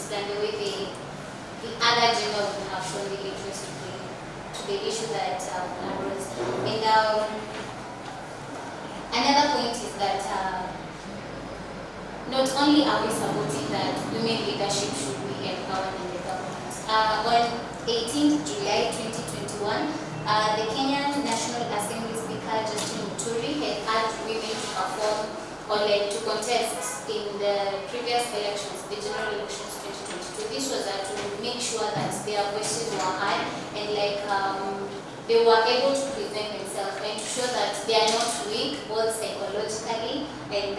interest than the way the other gender would have shown the interest to the issue that arose. And another point is that not only are we supporting that women leadership should be empowered in the government. On 18th July 2021, the Kenyan National Assembly Speaker Justin Muturi had urged women to perform or to contest in the previous elections, the general elections 2022. This was to make sure that their voices were heard and they were able to present themselves and to show that they are not weak, both psychologically and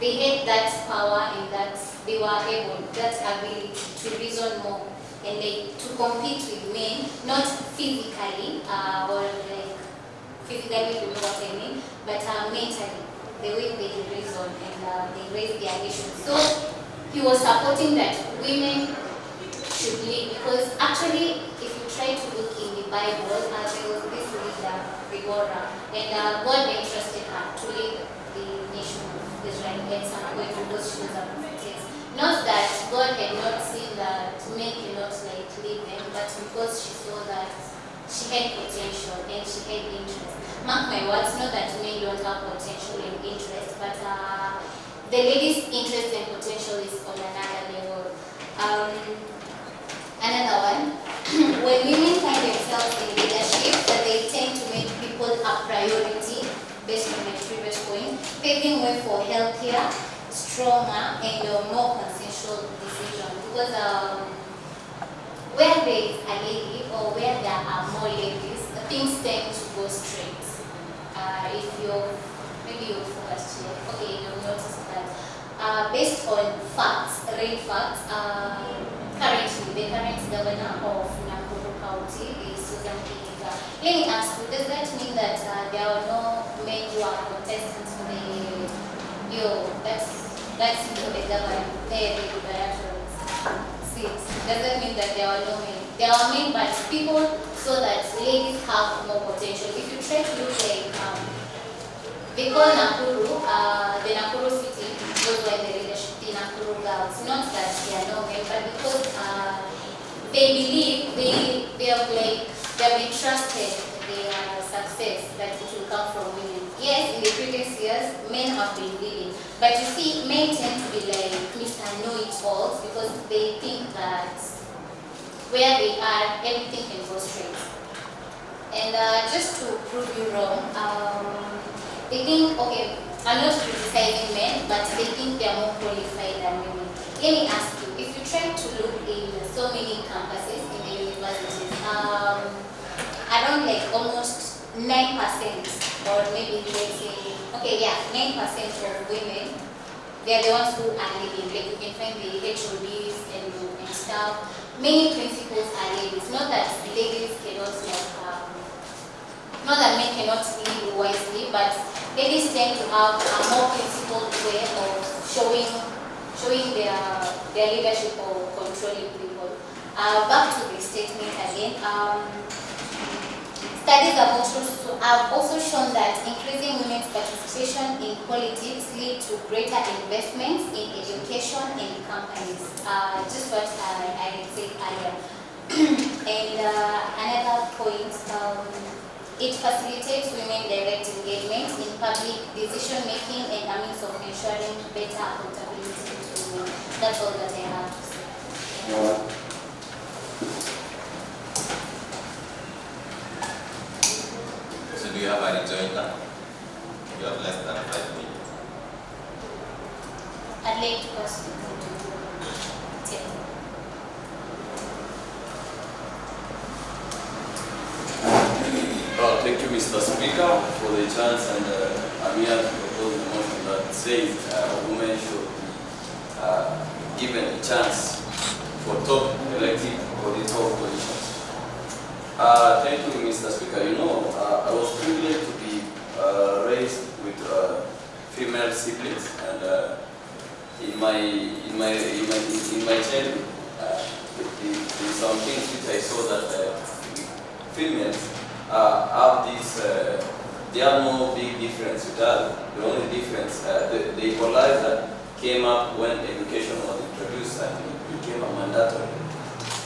they had that power and that they were able, that ability to reason more and to compete with men, not physically or physically, you know what I mean, but mentally, the way they reason and they raise their issues. So he was supporting that women should lead, because actually, if you try to look in the Bible, there was this leader, Deborah, and God entrusted her to lead the nation of Israel at some point because she was a prophetess. Not that God had not seen that men cannot lead them, but because she saw that she had potential and she had interest. Mark my words, not that men don't have potential and interest, but the lady's interest and potential is on another level. Another one, when women find themselves in leadership, that they tend to make people a priority, based on my previous point, paving way for healthier, stronger, and more consensual decisions. Because where there is a lady or where there are more ladies, things tend to go straight. If you're focused here, okay, you'll notice that based on facts, real facts, currently the current governor of Nakuru County is Susan Kihika. Let me ask you, does that mean that there are no men who are contestants for that's for the governor, the gubernatorial seat? Does that mean that there are no men? There are men, but people so that ladies have more potential. If you try to look they call Nakuru, the Nakuru city, goes by the leadership, the Nakuru girls. Not that they are no men, but because they believe they have been trusted their success that it will come from women. Yes, in the previous years, men have been leading, but you see, men tend to be like Mr. Know-it-alls because they think that where they are, everything can go straight. And just to prove you wrong, they think, okay, I'm not criticizing men, but they think they are more qualified than women. Let me ask you, if you try to look in so many campuses in the universities, around almost 9%, or maybe let's say, okay, yeah, 9% of women, they are the ones who are leading. Like you can find the HODs and stuff. Many principals are ladies. Not that ladies cannot not that men cannot lead wisely, but ladies tend to have a more principled way of showing their leadership or controlling people. Back to the statement again. Studies have also shown that increasing women's participation in politics lead to greater investments in education and companies. Just what I had said earlier. And another point, it facilitates women direct engagement in public decision making and a means of ensuring better accountability to women. That's all that I have to say. So do you have any joiner? You have less than 5 minutes. I'd like to pass it to Tim. Thank you, Mr. Speaker, for the chance, and I'm here to propose a motion that says women should be given a chance for top elected political positions. Thank you, Mr. Speaker. You know, I was privileged to be raised with female siblings, and in my childhood, in some things which I saw that females have this, they have no big difference with us. The only difference, the equalizer came up when education was introduced, I think, became a mandatory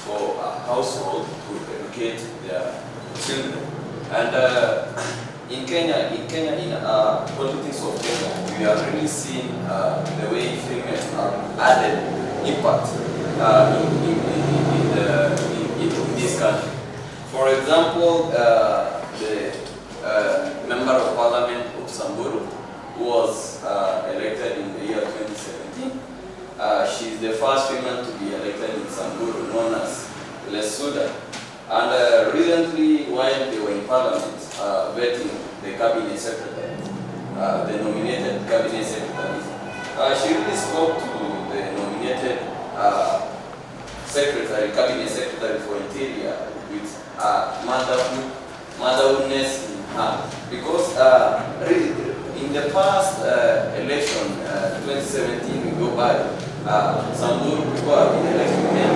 for a household to educate their children. And in Kenya, in politics of Kenya, we are really seeing the way females are added impact in this country. For example, the member of parliament of Samburu, who was elected in the year 2017, she's the first female to be elected in Samburu, known as Lesuda. And recently, while they were in parliament, vetting the cabinet secretary, the nominated cabinet secretary, she really spoke to the nominated cabinet secretary for interior with motherhoodness in her. Because in the past election, 2017, we go by, Samburu people have been electing men.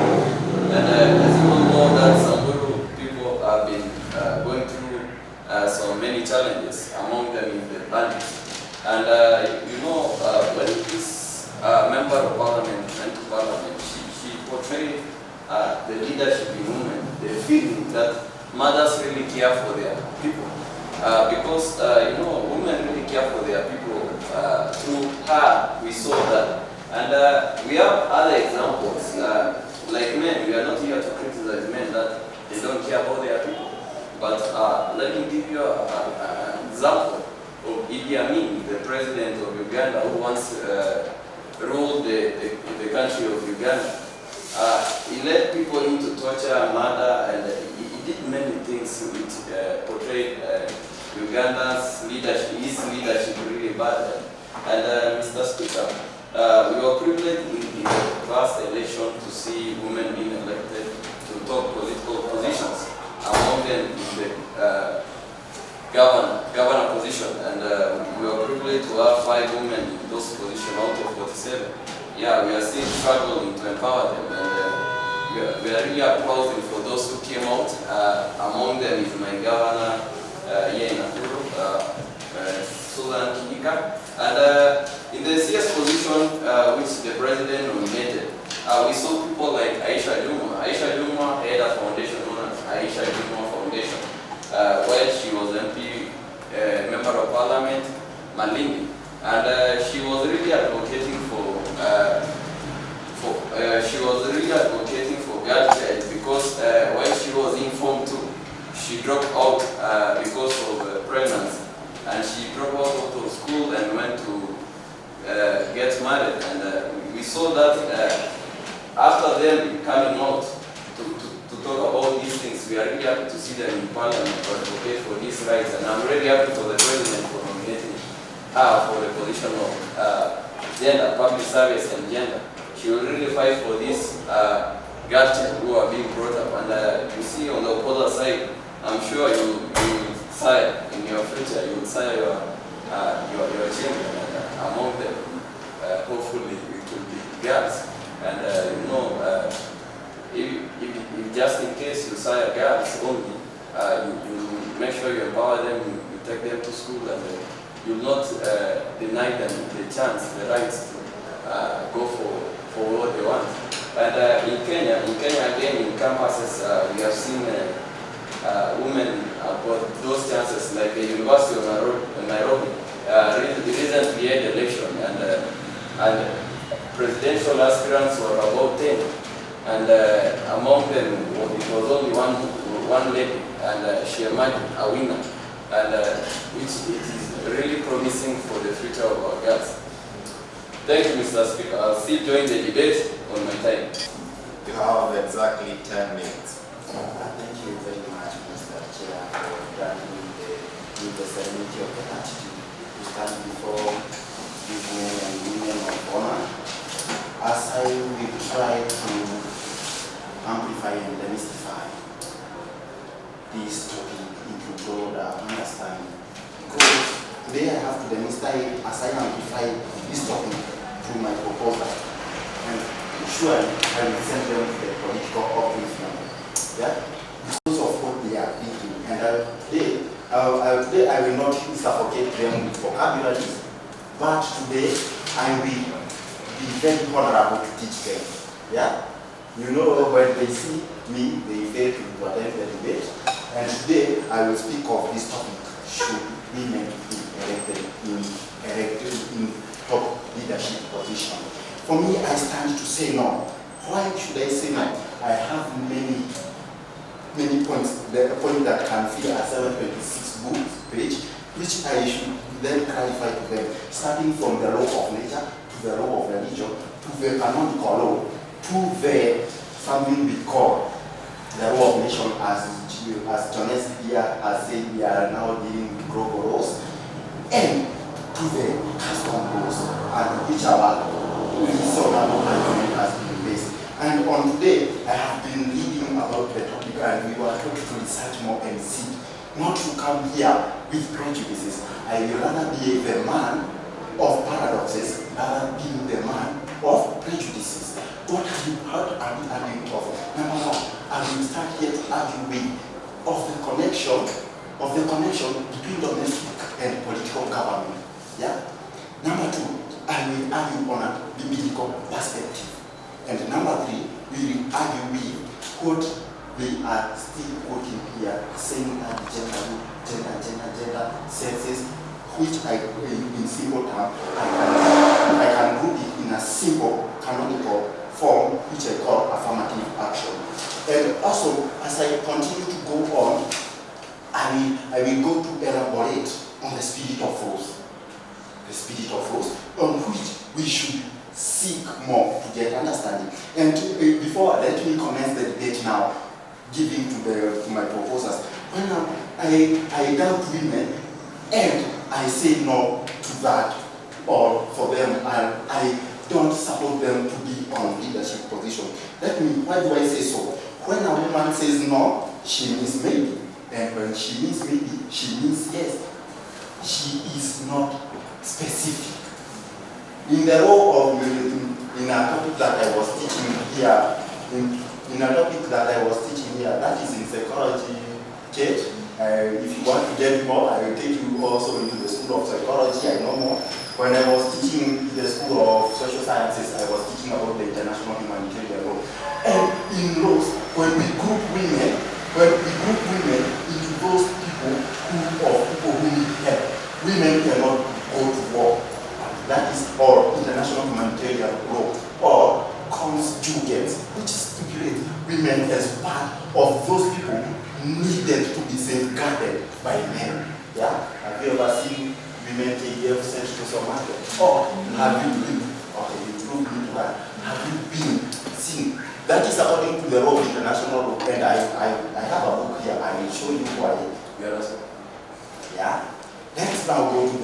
And as you all know that Samburu people have been going through so many challenges, among them is the bandits. And when this member of parliament went to parliament, she portrayed the leadership in women, the feeling that mothers really care for their people. Because women really care for their people. Through her, we saw that. And we have other examples. Like men, we are not here to criticize men that they don't care about their people. But let me give you an example of Idi Amin, the president of Uganda, who once ruled the country of Uganda. He led people into torture, murder, and he did many things which portrayed Uganda's leadership, his leadership really bad. And Mr. Speaker, we were privileged in the last election to see women being elected to top political positions, among them in the governor position, and we were privileged to have 5 women in those positions out of 47. Yeah, we are still struggling to empower them, and we are really applauding for those who came out. Among them is my governor here in Nakuru, Susan Kihika. And in the CS position which the president nominated, we saw people like Aisha Juma. Aisha Juma had a foundation known as Aisha Juma Foundation, where she was MP, member of parliament, Malindi. And she was really advocating for girl child, because when she was informed too, she dropped out because of pregnancy, and she dropped out of school and went to get married. And we saw that after them coming out to talk about these things, we are really happy to see them in parliament to advocate for these rights. And I'm really happy for the president for nominating her for the position of gender, public service and gender. She will really fight for these girls who are being brought up. And you see on the opposite side, I'm sure you will sire in your future, you will sire your children, and among them, hopefully it will be girls. And if just in case you sire girls only, you make sure you empower them, you take them to school, and you will not deny them the chance, the rights to go for what they want. And in Kenya again, in campuses, we have seen women got those chances, like the University of Nairobi recently had election, and presidential aspirants were about 10, and among them it was only one lady, and she emerged a winner, and which it is really promising for the future of our girls. Thank you, Mr. Speaker. I'll still join the debate on my time. You have exactly 10 minutes. Thank you very much, Mr. Chair, for granting me the serenity of the attitude to stand before these men and women of honor. As I will try to amplify and demystify this topic into broader understanding, because today I have to demystify it as I amplify this topic through my proposal, and surely I will send them to the political upliftment. Yeah? Because of what they are thinking, and today I will not suffocate them with vocabularies, but today I will be very honorable to teach them. Yeah? You know, when they see me, they fail to attend the debate. And today, I will speak of this topic: should women be elected in top leadership position? For me, I stand to say no. Why should I say no? I have many points. The point that can fill a 726 book page, which I should then clarify to them, starting from the law of nature to the law of religion to the canonical law to the something we call the law of nation, as Jones here has said, we are now dealing with global laws, and to the custom laws, and which our reasonable argument has been based. And on today, I have been reading about the topic, and we were told to research more and see, not to come here with prejudices. I will rather be the man of paradoxes rather than being the man of prejudices. What are we arguing of? Number one, I will start here to argue with the connection between domestic and political government. Yeah? Number two, I will argue on a biblical perspective. And number three, we will argue with what we are still quoting here, saying that gender senses, which in simple terms, I can group it in a simple canonical form, which I call affirmative action. And also, as I continue to go on, I will go to elaborate on the spirit of force. The spirit of force, on which we should seek more to get understanding. And before, let me commence the debate now, giving to my proposers. When I doubt women, and I say no to that, or for them, I don't support them to be on leadership position. Why do I say so? When a woman says no, she means maybe. And when she means maybe, she means yes. She is not specific. In the role of, in a topic that I was teaching here, in a topic that I was teaching here, that is in psychology, Kate. If you want to get more, I will take you also into the School of Psychology. I know more. When I was teaching in the School of Social Sciences, I was teaching about the international humanitarian law. And in laws, when we group women into those people who need help, women cannot go to war. That is all international humanitarian law, or conjugates, which stipulates women as part of those people needed to be safeguarded by men. Yeah? Have you ever seen women take their sent to Somalia? Or have you been? Okay, you proved me to that. Have you been seen? That is according to the law of international law, and I have a book here. I will show you why. You understand? Yeah. Let us now go to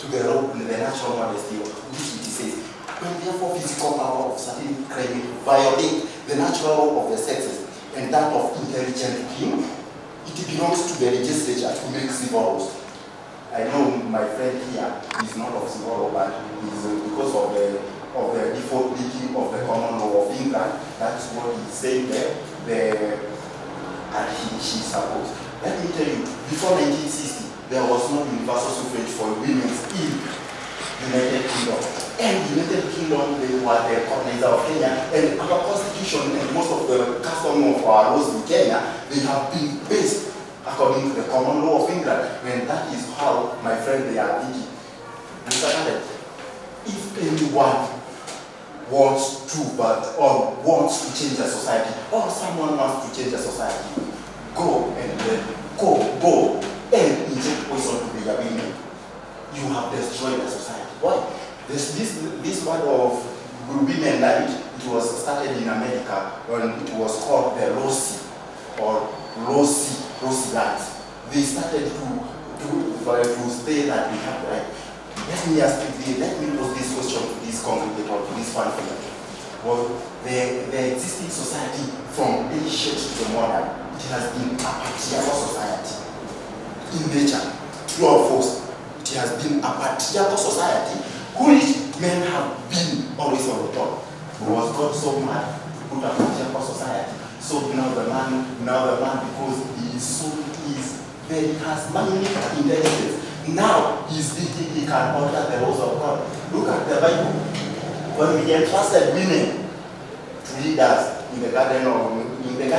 the law, the natural modesty, which it says, when therefore physical power of certain claimant violate the natural law of the sexes and that of intelligent being, it belongs to the legislature to make civil laws. I know my friend here is not of civil law, but is because of the default leaking of the common law of England. That is what he's saying there, and she supports. Let me tell you, before 1960, there was no universal suffrage for women in United Kingdom. And United Kingdom, they were the colonizer of Kenya, and our constitution and most of the custom of our laws in Kenya, they have been based according to the common law of England. And that is how, my friend, they are thinking. Mr. Cadet, if anyone wants to change a society, or someone wants to change a society, go and inject poison to the women. You have destroyed the society. Why? This word of women night, it was started in America when it was called the Rossi or Rossi lights. They started to say that we have right. Let me pose this question to this congregator, to this fan here. Well, the existing society from ancient to the modern, it has been a patriarchal society. In nature, true or false, it has been a patriarchal society which men have been always on the top. Was God so mad to put a patriarchal society? So now the man, because he has magnificent intelligence. Now he's thinking he can alter the laws of God. Look at the Bible. When we entrusted women leaders in the Garden of Eden,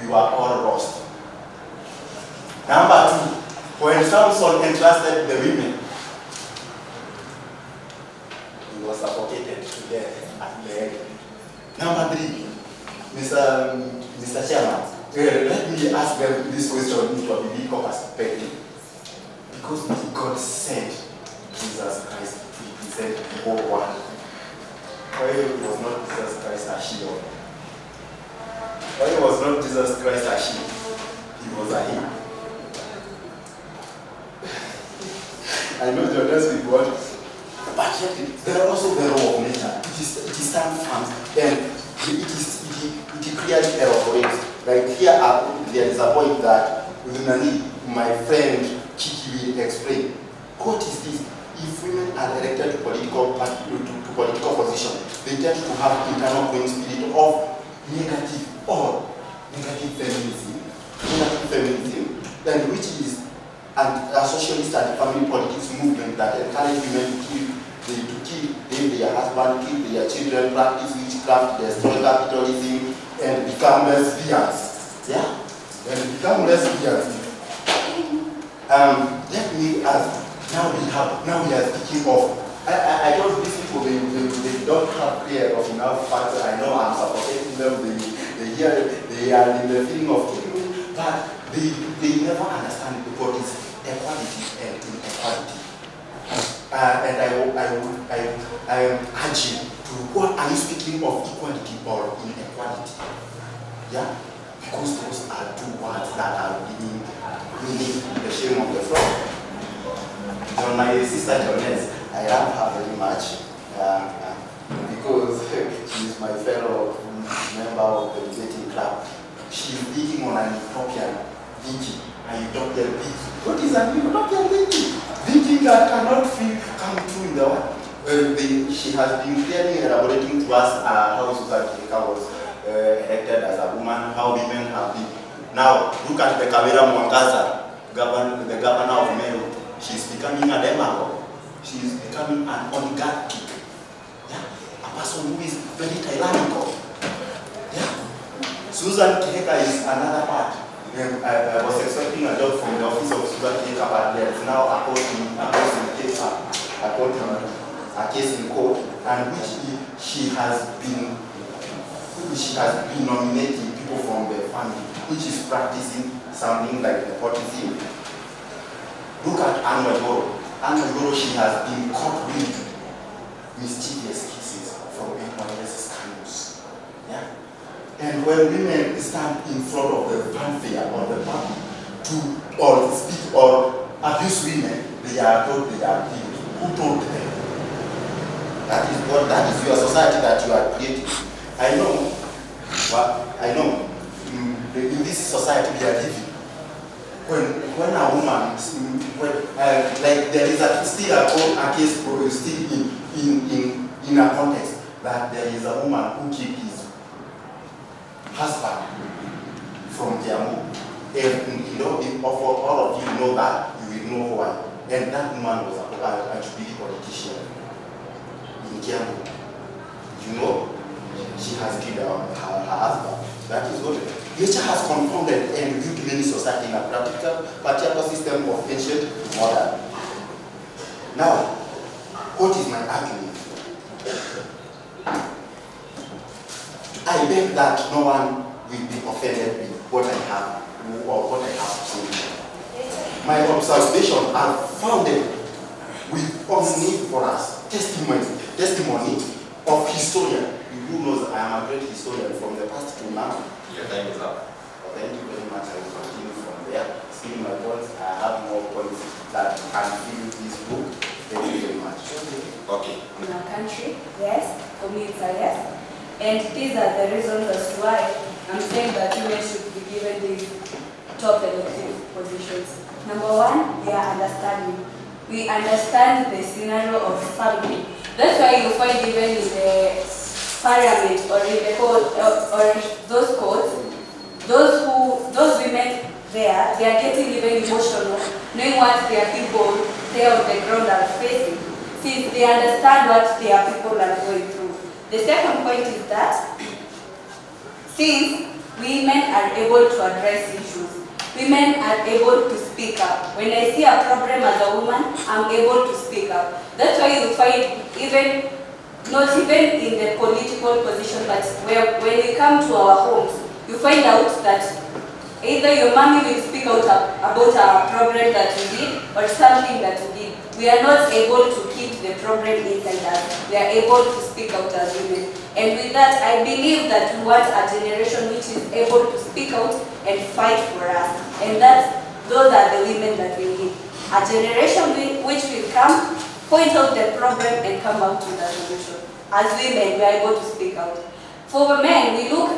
we were all lost. Number 2, when Samson entrusted the women, he was suffocated to death at the end. Number 3, Mr. Chairman, let me ask them this question into a biblical perspective. Because God sent Jesus Christ to represent the whole world. Why was not Jesus Christ a shield? Why was not Jesus Christ a shield? He was a him. I know the rest with God, but yet there are also the law of nature. It is time comes and it clearly elaborates. Like here, there is a point that my friend Kiki will explain. What is this? If women are elected to political position, they tend to have internal going spirit of negative feminism, and which is a socialist and family politics movement that encourage women to kill their husband, kill their children, practice witchcraft, destroy capitalism, and become lesbians. Yeah? And become lesbians. Let me ask, now we are speaking of, I told these people they don't have clear of enough facts. I know I'm suffocating them, they are in the feeling of killing, but they never understand what is equality and inequality. And I am urging to, what are you speaking of, equality or inequality? Yeah? Because those are two words that are meaning the shame of the frog. So my sister Jones, I love her very much because she is my fellow member of the debating club. She is thinking on an utopian thinking. An utopian thinking. What is an utopian thinking? Thinking that cannot come true in the world. She has been clearly elaborating to us how Susan Kika was elected as a woman, how women have been. Now, look at the Kavira Mwangaza, the governor of Meru. She is becoming a demagogue. She is becoming an oligarchic. Yeah? A person who is very tyrannical. Yeah? Susan Kiheka is another part. I was expecting a job from the office of Susan Kiheka, but there is now a case in court, and which she has been nominating people from the family, which is practicing something like nepotism. Look at Anne Wajoro. Anne Wajoro, she has been caught with mischievous cases from NYS scandals. Yeah? And when women stand in front of the fanfare or the public to or speak or abuse women, they are told they are guilty. Who told them? That is your society that you are creating. I know. In this society we are living. When a woman, like there is still a case still in a context that there is a woman who killed his husband from Jammu. And if all of you know that, you will know why. And that woman was a Jubilee politician in Jammu. You know, she has killed her husband. That is what nature has confounded and reviewed many society in a patriarchal system of ancient to modern. Now, what is my argument? I beg that no one will be offended with what I have or what I have to say. My observations are founded with on need for us testimony of historian. Who knows I am a great historian from the past to now. Your time is up. Thank you very much. I will continue from there. Still my points. I have more points that can fill this book. Thank you very much. Okay. In our country, yes. For me, it's a yes. And these are the reasons as to why I'm saying that women should be given these top elective positions. Number one, we are understanding. We understand the scenario of family. That's why you find even in the parliament or in the court or those courts, those women there, they are getting even emotional, knowing what their people there on the ground are facing, since they understand what their people are going through. The second point is that since women are able to address issues, women are able to speak up. When I see a problem as a woman, I'm able to speak up. That's why you find not even in the political position, but when we come to our homes, you find out that either your mommy will speak out about a problem that you did or something that you did. We are not able to keep the problem inside us. We are able to speak out as women. And with that, I believe that we want a generation which is able to speak out and fight for us. And those are the women that we need. A generation which will come, point out the problem and come out with a solution. As women, we are able to speak out. For the men, we look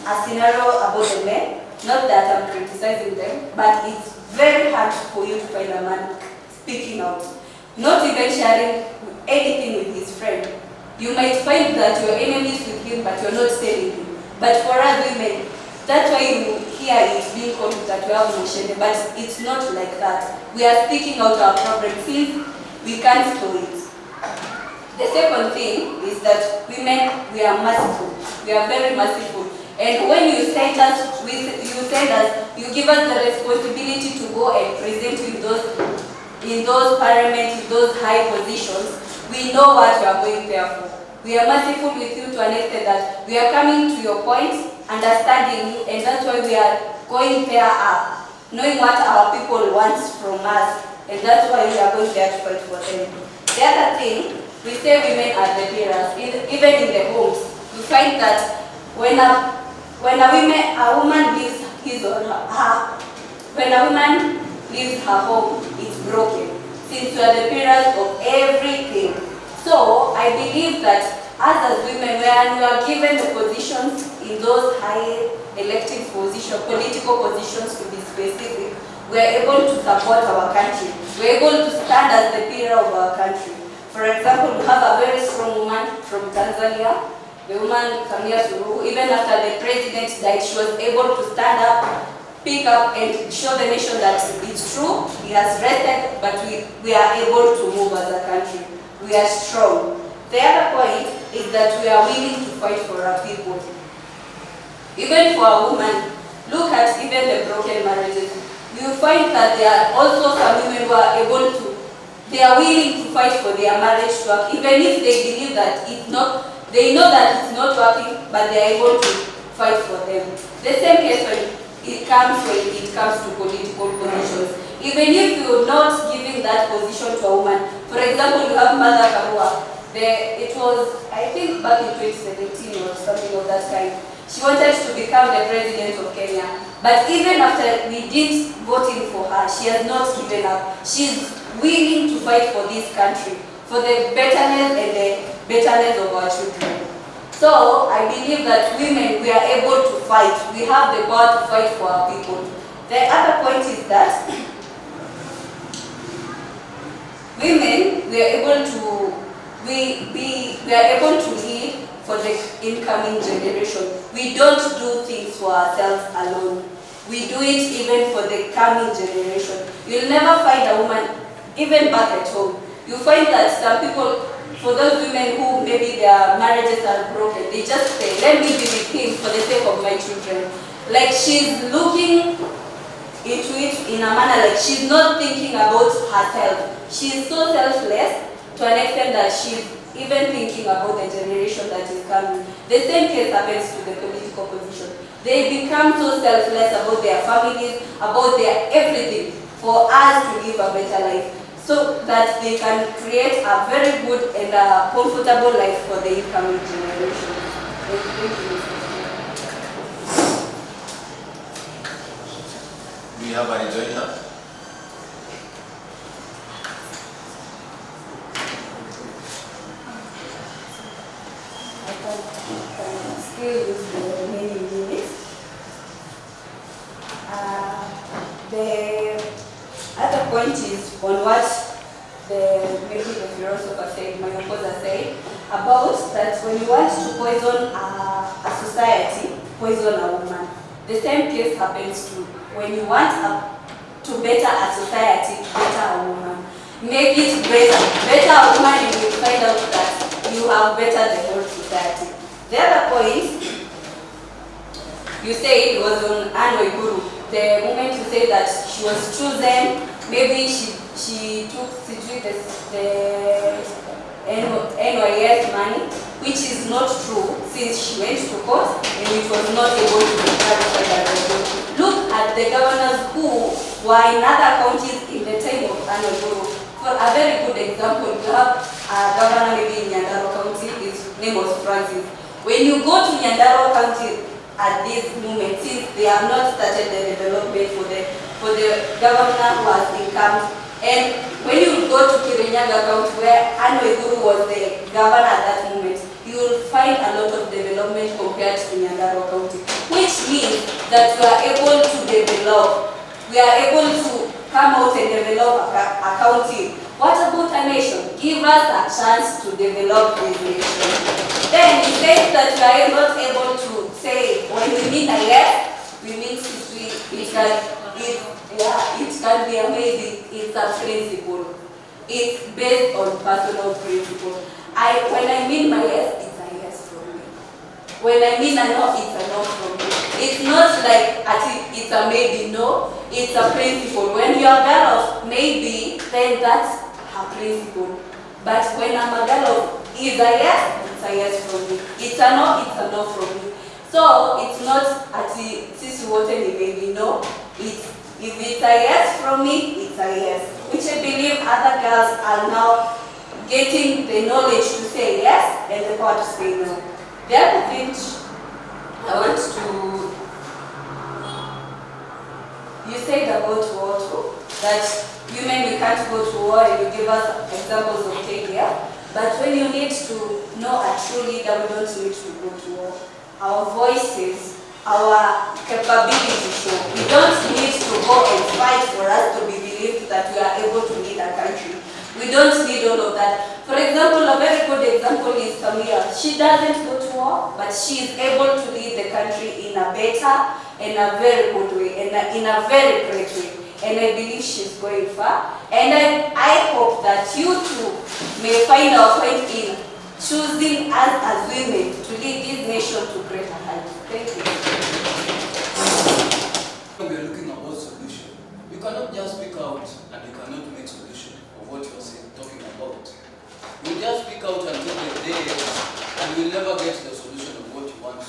a scenario about the men, not that I'm criticizing them, but it's very hard for you to find a man speaking out. Not even sharing anything with his friend. You might find that you're enemies with him, but you're not telling him. But for us women, that's why you hear it being called that we have no shame, but it's not like that. We are speaking out our problem since we can't store it. The second thing is that women, we are merciful. We are very merciful. And when you send us, you give us the responsibility to go and present in those parliaments, in those high positions. We know what we are going there for. We are merciful with you to an extent that we are coming to your point, understanding you, and that's why we are going there up, knowing what our people want from us, and that's why we are going there to fight for them. The other thing, we say women are the pillars. Even in the homes, we find that when a woman leaves her home, it's broken. Since we are the pillars of everything. So I believe that as women, when we are given the positions in those high elective positions, political positions to be specific, we are able to support our country. We are able to stand as the pillar of our country. For example, we have a very strong woman from Tanzania, the woman Samia Suluhu. Even after the president died, she was able to stand up, pick up, and show the nation that it's true. He has rested, but we are able to move as a country. We are strong. The other point is that we are willing to fight for our people. Even for a woman, look at even the broken marriages. You find that there are also some women who are able to, they are willing to fight for their marriage to work, even if they believe that it's not, they know that it's not working, but they are able to fight for them. The same case when it comes to political positions. Even if you're not giving that position to a woman, for example, you have Mother Karua. It was, I think, back in 2017 or something of that kind. She wanted to become the president of Kenya. But even after we did voting for her, she has not given up. She's willing to fight for this country, for the betterness and the betterness of our children. So I believe that women, we are able to fight. We have the power to fight for our people. The other point is that women, we are able to lead for the incoming generation. We don't do things for ourselves alone. We do it even for the coming generation. You'll never find a woman, even back at home. You find that some people, for those women who maybe their marriages are broken, they just say, let me be with him for the sake of my children. Like she's looking into it in a manner like she's not thinking about herself. She's so selfless to an extent that she's even thinking about the generation that is coming. The same case happens to the political position. They become so selfless about their families, about their everything, for us to live a better life, so that they can create a very good and a comfortable life for the incoming generation. Thank you. Do you have any joiner? Still use the remaining minutes. The other point is on what maybe the philosopher said, my opposer said, about that when you want to poison a society, poison a woman. The same case happens to when you want to better a society, better a woman. Make it better. Better a woman, and you find out that you have better the whole society. society. The other point, you say it was on Anne Waiguru. The moment you say that she was chosen, maybe she took the NYS money, which is not true since she went to court and it was not able to be clarified by the court. Look at the governors who were in other counties in the time of Anne Waiguru. For a very good example, you have a governor maybe in Nyandaro County, his name was Francis. When you go to Nyandaro County at this moment, since they have not started the development for the governor who has been camped, and when you go to Kirinyaga County, where Anne Waiguru was the governor at that moment, you will find a lot of development compared to Nyandaro County, which means that we are able to develop, we are able to come out and develop a county. What about a nation? Give us a chance to develop this nation. Then it says that we are not able to say, when we mean a yes, we mean it can be amazing. It's a principle. It's based on personal principle. When I mean my yes, it's a yes from me. When I mean a no, it's a no from me. It's not like it's a maybe no, it's a principle. When you are a girl of maybe, then that's a principle. But when I'm a girl of is a yes, it's a yes from me. It's a no from me. So it's not sisi wote ni maybe no. If it's a yes from me, it's a yes. Which I believe other girls are now getting the knowledge to say yes and the power to say no. The other thing I want to, you said about war too, that women, we can't go to war, and you give us examples of Kenya. But when you need to know a true leader, we don't need to go to war. Our voices, our capability show. We don't need to go and fight for us to be believed that we are able to lead a country. We don't need all of that. For example, a very good example is Camilla. She doesn't go to war, but she is able to lead the country in a better and a very good way, and in a very great way. And I believe she's going far. And I hope that you too may find our point in choosing us as women to lead this nation to greater heights. Thank you. We are looking at what solution. You cannot just speak out and you cannot make solution of what you're talking about. You just speak out until the day and you will never get the solution of what you want.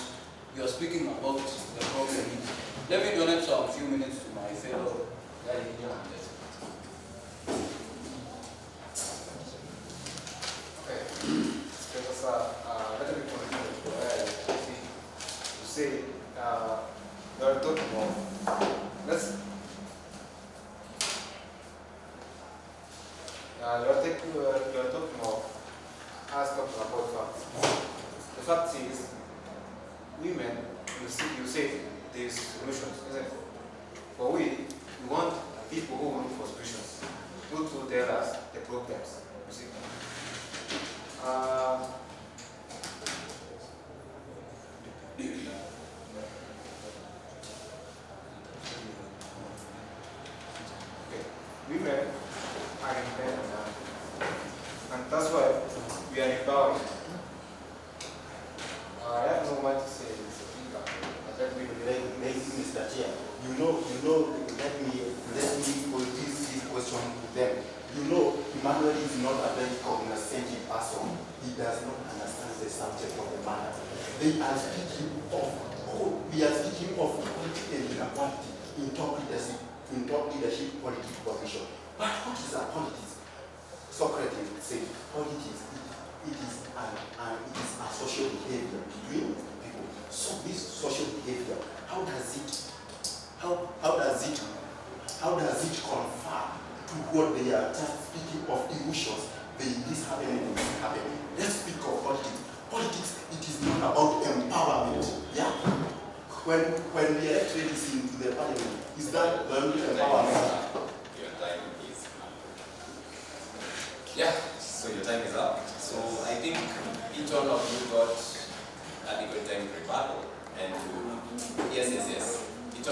You are speaking about the problem. Let me donate some few minutes to my fellow guy here and there. Okay. So, let me continue where you say you are talking about you are talking about us talking about facts. The fact is, women, you say there is solutions, isn't it? But we want people who look for solutions, not to tell us the problems. You see. Okay. Women are independent, and that's why we are empowering. I have no mind to say this. Let me, Mr. Chair, let me put this question to them. You know, Emmanuel is not a very cognoscent person. He does not understand the subject of the matter. We are speaking of equality and inequality in top leadership political position. But what is a politics? Socrates said, politics, it is a social behavior between people. So this social behavior, how does it confer to what they are just speaking of illusions? This happening and this happening. Let's speak of politics. Politics, it is not about empowerment. Yeah. When the electorate is into the parliament, is that empowerment? Your time is up. Yeah, so your time is up. So I think each one of you got adequate time to rebuttal and to yes. Each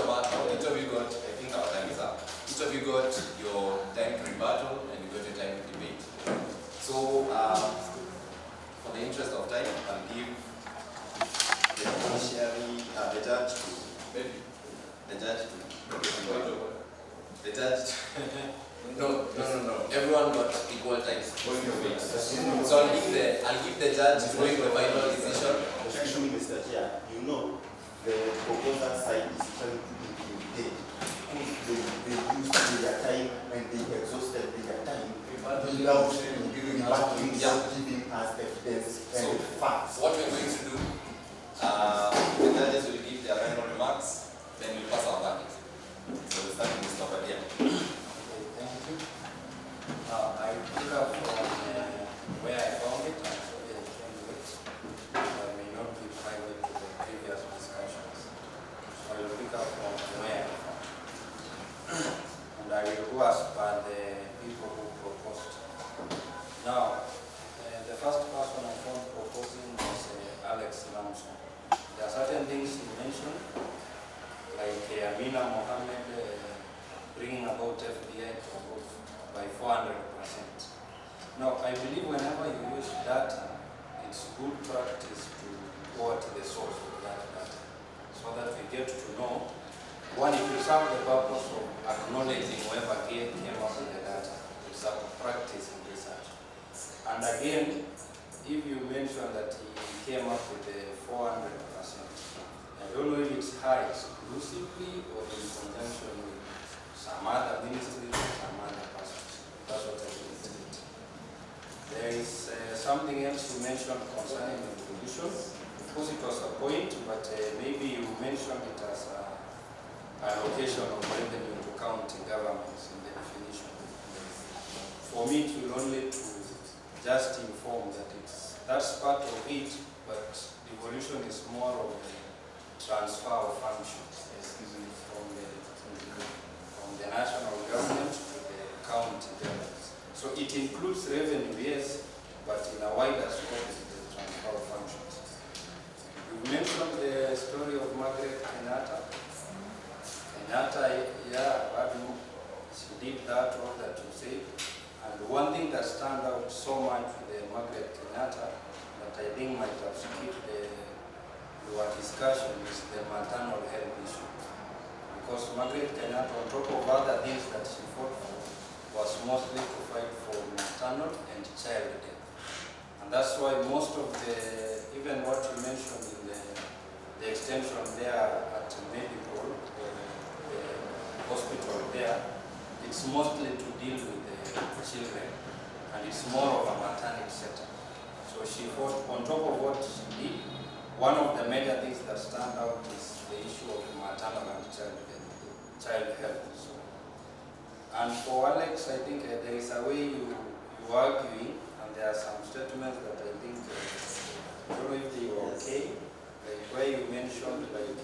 of you got, I think our time is up. Each of you got your time to rebuttal and you got your time to debate. So for the interest of time, I'll give leave the judge to make the final decision. Excuse me, Mr. Chair, you know, the proposer side is trying to intimidate. They used their time and they exhausted their time without giving us evidence So, and facts. what we're going to do, the judges will give their final remarks, then we'll pass our verdict. So we'll start with Mr. Badia. Thank you. I pick up from where I found it and where I came with it. I may not be private to the previous discussions. So I will pick up from where I found it. And I will go as per the people who proposed. Now, the first person I found proposing was Alex Lamson. There are certain things he mentioned, like Amina Mohammed bringing about FDI provoke by 400%. Now, I believe whenever you use data, it's good practice to go to the source of that data so that we get to know, one, if you serve the purpose of acknowledging whoever came up with the data, it's a practice in research. And again, if you mention that he came up with the 400%, I don't know if it's her exclusively or in conjunction with some other ministries or some other persons. That's what I consider. There is something else you mentioned concerning the pollution. Of course, it was a point, but maybe you mentioned it as an allocation of revenue to county governments in the definition. For me, it will only to just inform that that's part of it, but devolution is more of a transfer of functions, from the national government to the county governments. So it includes revenue, yes, but in a wider scope, it is transfer of functions. You mentioned the story of Margaret Kenyatta. She did that, all that you said. And one thing that stands out so much with the Margaret Kenyatta that I think might have skipped your discussion is the maternal health issue. Because Margaret Kenyatta, on top of other things that she fought for, was mostly to fight for maternal and child death. And that's why most of even what you mentioned in the extension there at medical, the hospital there, it's mostly to deal with the children, and it's more of a maternity setup. So she fought, on top of what she did, one of the major things that stand out is the issue of maternal and child health. So, and for Alex, I think there is a way you arguing, and there are some statements that I think, I don't know if they were okay, like where you mentioned, like,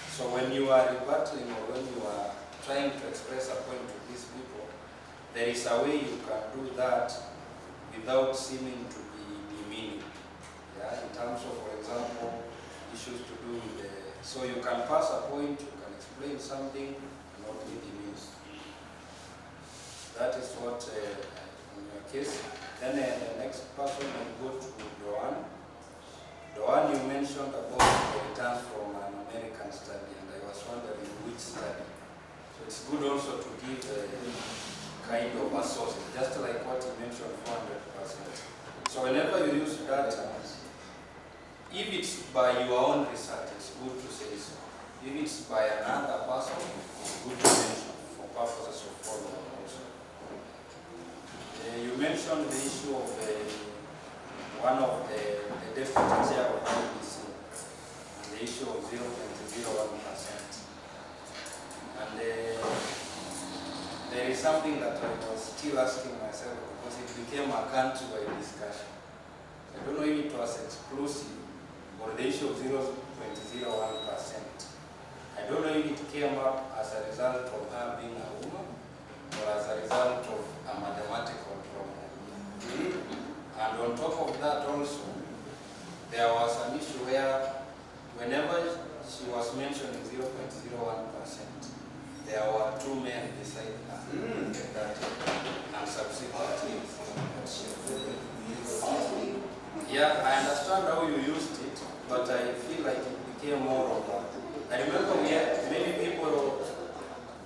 so when you are rebutting or when you are trying to express a point to these people, there is a way you can do that without seeming to be demeaning. Yeah, in terms of, for example, issues to do with so you can pass a point, you can explain something, not be demeaning. That is what, in your case. Then the next person will go to Doan. Doan, you mentioned about the returns from an American study, and I was wondering which study. So it's good also to give a kind of a source, just like what you mentioned, 400%. So whenever you use data, if it's by your own research, it's good to say so. If it's by another person, it's good to mention for purposes of follow-up also. You mentioned the issue of one of the deputy chair of IBC and the issue of 0.01%. And there is something that I was still asking myself because it became a country-wide discussion. I don't know if it was exclusive or the issue of 0.01%. I don't know if it came up as a result of her being a woman or as a result of a mathematical problem. And on top of that also, there was an issue where whenever she was mentioning 0.01%, there were two men beside her and subsequently. Yeah, I understand how you used it, but I feel like it became more of a... I remember we had many people,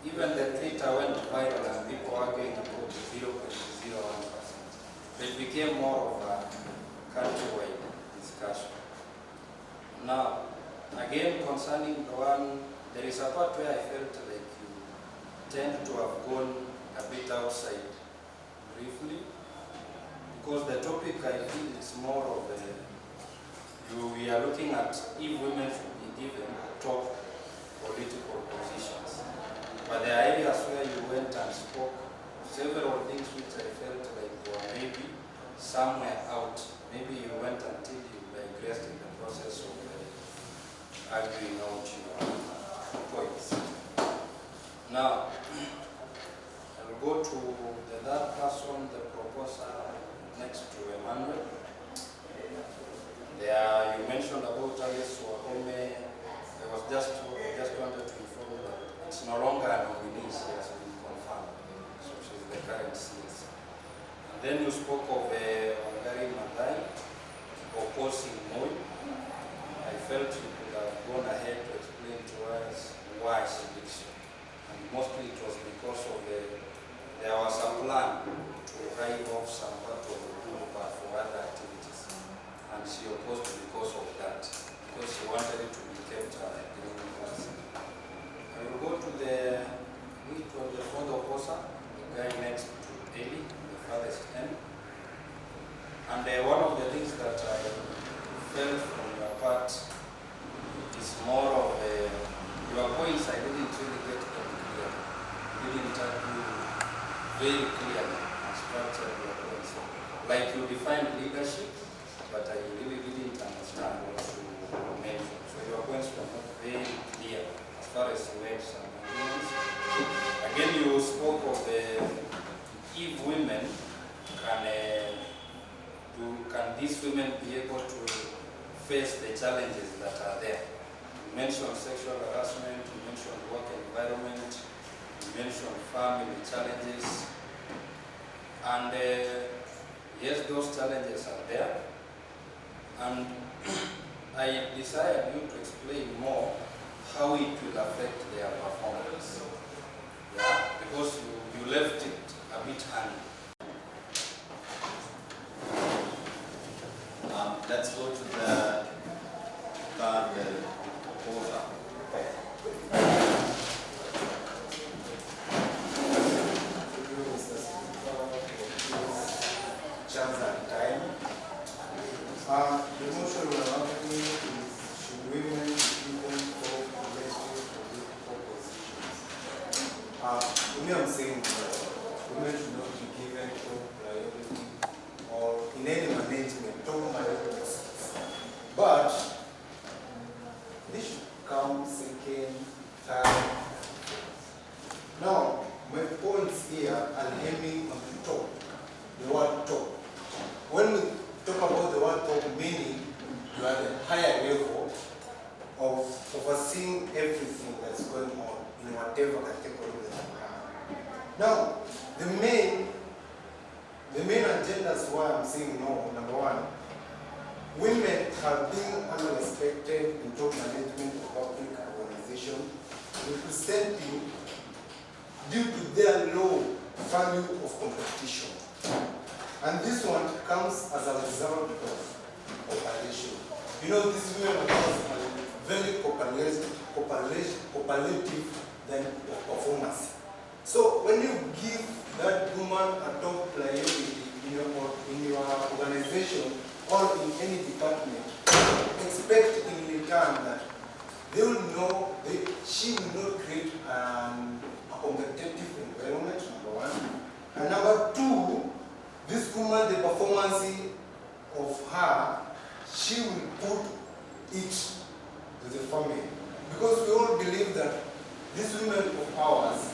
even the Twitter went viral and people arguing about 0.01%. But it became more of a kind Now, again concerning the one, there is a part where I felt like you tend to have gone a bit outside briefly, because the topic I feel is more of we are looking at if women should be given top political positions. But there are areas where you went and spoke several things which I felt like were maybe somewhere out. Maybe you went until you digressed in the process of arguing out your points. Now, I'll go to the third person, the proposer next to Emmanuel. There, you mentioned about Alice Wahome. I just wanted to inform you that it's no longer a nominee, she has been confirmed. So she's the current CS. And then you spoke of Wangari Maathai opposing Moi. I felt you could have gone ahead to explain to us why she did so. And mostly it was because of there was a plan to drive off some part of the group for other activities. And she opposed because of that, because she wanted it to be kept green class. I will go to the fourth opposer, the guy next to Eli, the farthest end. And one of the things that I felt from your part is more of your points. I didn't really get them clear. You didn't argue very clearly and structured your points. Like you defined leadership, but I really didn't understand what you mentioned. So your points were not very clear as far as you made some arguments. Again, you spoke of if women can these women be able to face the challenges that are there. You mentioned sexual harassment, you mentioned work environment, you mentioned family challenges, and yes, those challenges are there. And I desired you to explain more how it will affect their performance. Yeah, because you left it a bit hanging. Let's go to the third proposal. Chance and time. The motion we're asking is, should women be given for elected political positions? To me, I'm saying women should not be given top priority or in any management, top priority. But this should come second, third. Now, my points here are aiming on the top, the word top. When we talk about the word top, meaning you are at a higher level of overseeing everything that's going on in whatever category that you have. Now, the main agenda is why I'm saying no. Number one, women have been unrespected in top management of public organizations, representing due to their low value of competition. And this one comes as a result of cooperation. You know, these women are very cooperative than performance. So when you give that woman a top priority in your organization or in any department, expect in return that they will know she will not create a competitive environment, number one. And number two, this woman, the performance of her, she will put it to the family. Because we all believe that these women of ours,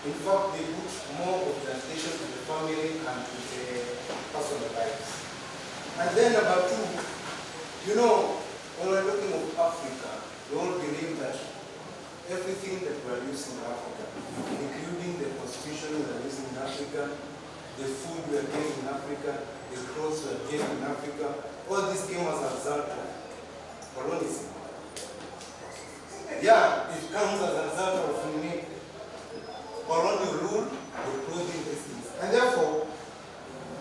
in fact, they put more of the attention to the family and to the personal lives. And then number two, you know, when we're looking at Africa, we all believe that everything that we're using in Africa, including the constitution we're using in Africa, the food we are getting in Africa, the clothes we are getting in Africa, all this came as a result of colonialism. Yeah, it comes as a result of colonial rule, the clothing these things. And therefore,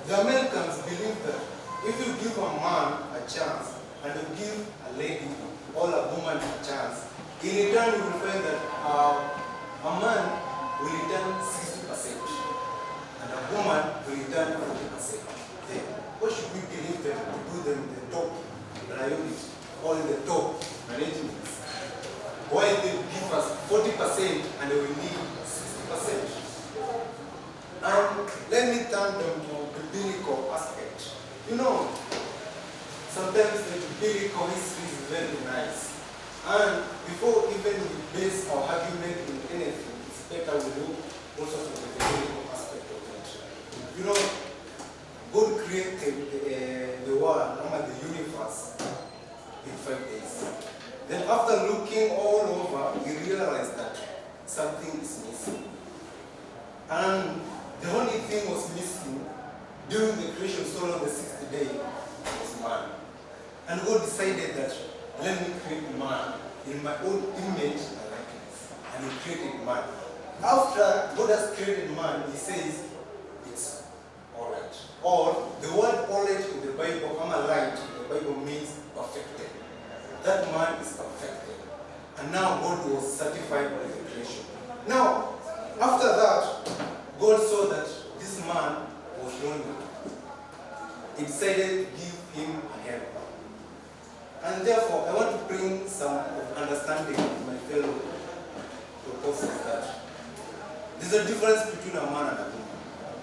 the Americans believe that if you give a man a chance and you give a lady or a woman a chance, in return you will find that a man will return 60% and a woman will return 40%. Then, what should we believe them to do them in the top priority or in the top arrangements? Why they give us 40% and they will need 60%? And let me turn them to the biblical aspect. You know, sometimes the biblical history is very nice. And before even we base our argument in anything, it's better we look also to the biblical aspect of it. You know, God created the world, the universe, in 5 days. Then after looking all over, he realized that something is missing. And the only thing was missing during the creation story of the 6th day was man. And God decided that let me create man in my own image and likeness. And he created man. After God has created man, he says it's alright. Or the word alright in the Bible, right in the Bible means perfected. That man is perfected. And now God was satisfied with the creation. Now, after that, God saw that this man was lonely. He decided to give him a helper. And therefore, I want to bring some understanding to my fellow proposals that there's a difference between a man and a woman,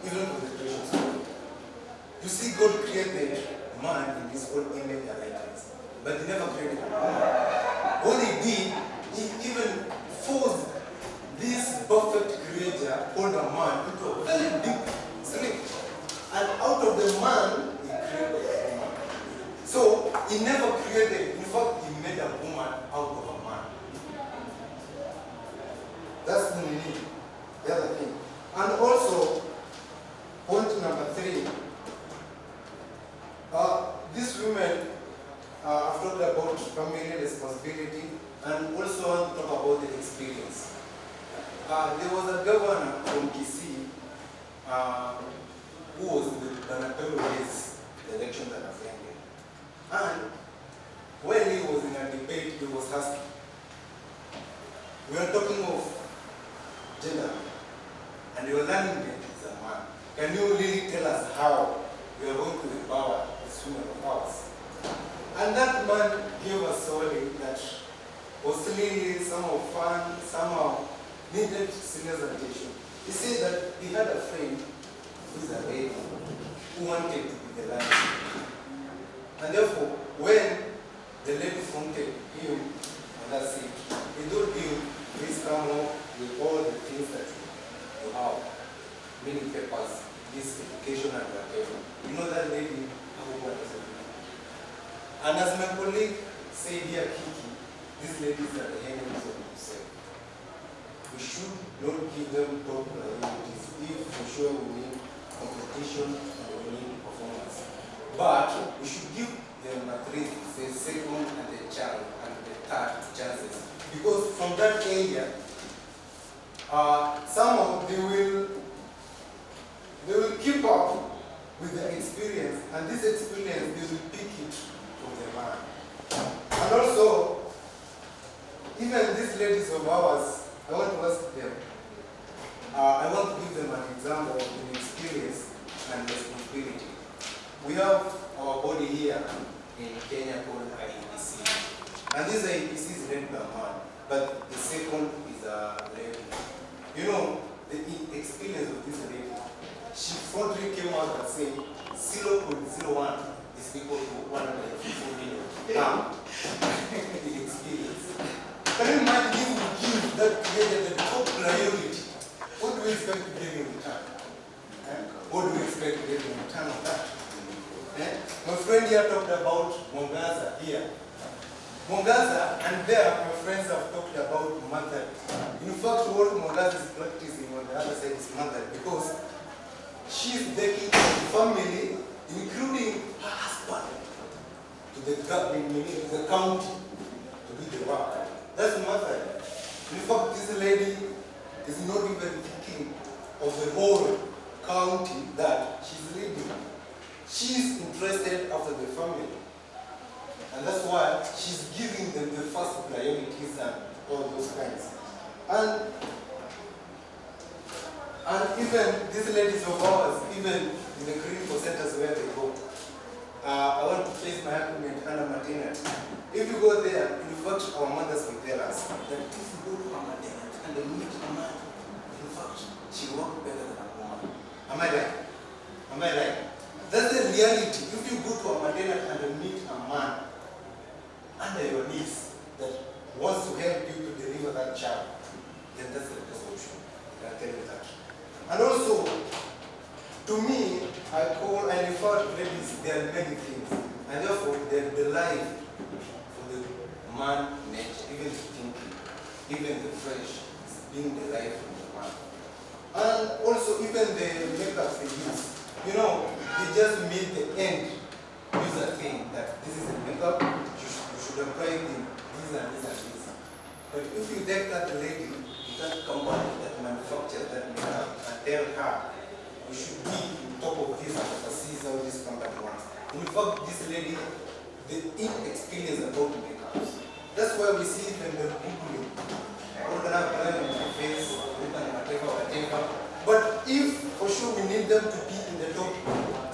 even in the creation story. You see, God created man in his own image and likeness, but he never created a woman. What he did, he even forced this perfect creator called a man into a very deep sleep. And out of the man, he created a woman. So he never created, in fact, he made a woman out of a man. That's the meaning, the other thing. And also, point number 3, these women have talked about family responsibility and also want to talk about the experience. There was a governor from Kisii who was in the gubernatorial race, the election that has ended. And when he was in a debate, he was asked, we are talking of gender, and you are learning that as a man. Can you really tell us how we are going to empower this woman of ours? And that man gave a story that was really somehow fun, somehow needed serious attention. He said that he had a friend who is a lady who wanted to be the lion. And therefore, when the lady wanted him on that seat, he told him, please come home with all the things that you have, meaning papers, this education and whatever. You know that lady, how what does it mean? And as my colleague said here, Kiki, these ladies are the enemies of themselves. We should not give them top priorities if for sure we need competition and we need performance. But we should give them at least the second and the third chances. Because from that area, somehow they will keep up with the experience, and this experience they will pick it from the man. And also, even these ladies of ours, I want to ask them, I want to give them an example of an experience and responsibility. We have our body here in Kenya called IEBC. And this IEBC is led by a man, but the second is a lady. You know, the experience of this lady, she frankly came out and said 0.01 is equal to 154 million. Now, the experience. Can you imagine if we give that creator the top priority? What do we expect to get in return? What do we expect to get in return on that? My friend here talked about Mongaza here. Mongaza, and there my friends have talked about mother. In fact, what Mongaza is practicing on the other side is mother, because she is taking the family, including her husband, to the county to do the work. That's mother. In fact, this lady is not even thinking of the whole county that she's leading. She's interested after the family. And that's but she's giving them the first priorities and all those kinds. And even these ladies of ours, even in the clinical centers where they go, I want to place my argument under maternity. If you go there, in fact, our mothers will tell us that if you go to a maternity and they meet a man, in fact, she works better than a woman. Am I right? Am I right? That's the reality. If you go to a maternity and you meet a man under your knees that wants to help you to deliver that child, then that's the best option. I can tell you that. And also, to me, I refer to ladies, there are many things. And therefore, the life for the man nature, even the thinking, even the flesh, being the life of the man. And also, even the makeup they use. You know, they just made the end use a thing that this is a makeup, you should apply this and this and this. But if you take that lady, that company that manufactures that makeup and tell her, you should be on top of this and oversees how this company wants. In fact, this lady, the inexperience about makeups. That's why we see them Googling, all that applying on the face, whatever. But if for sure we need them to be in the top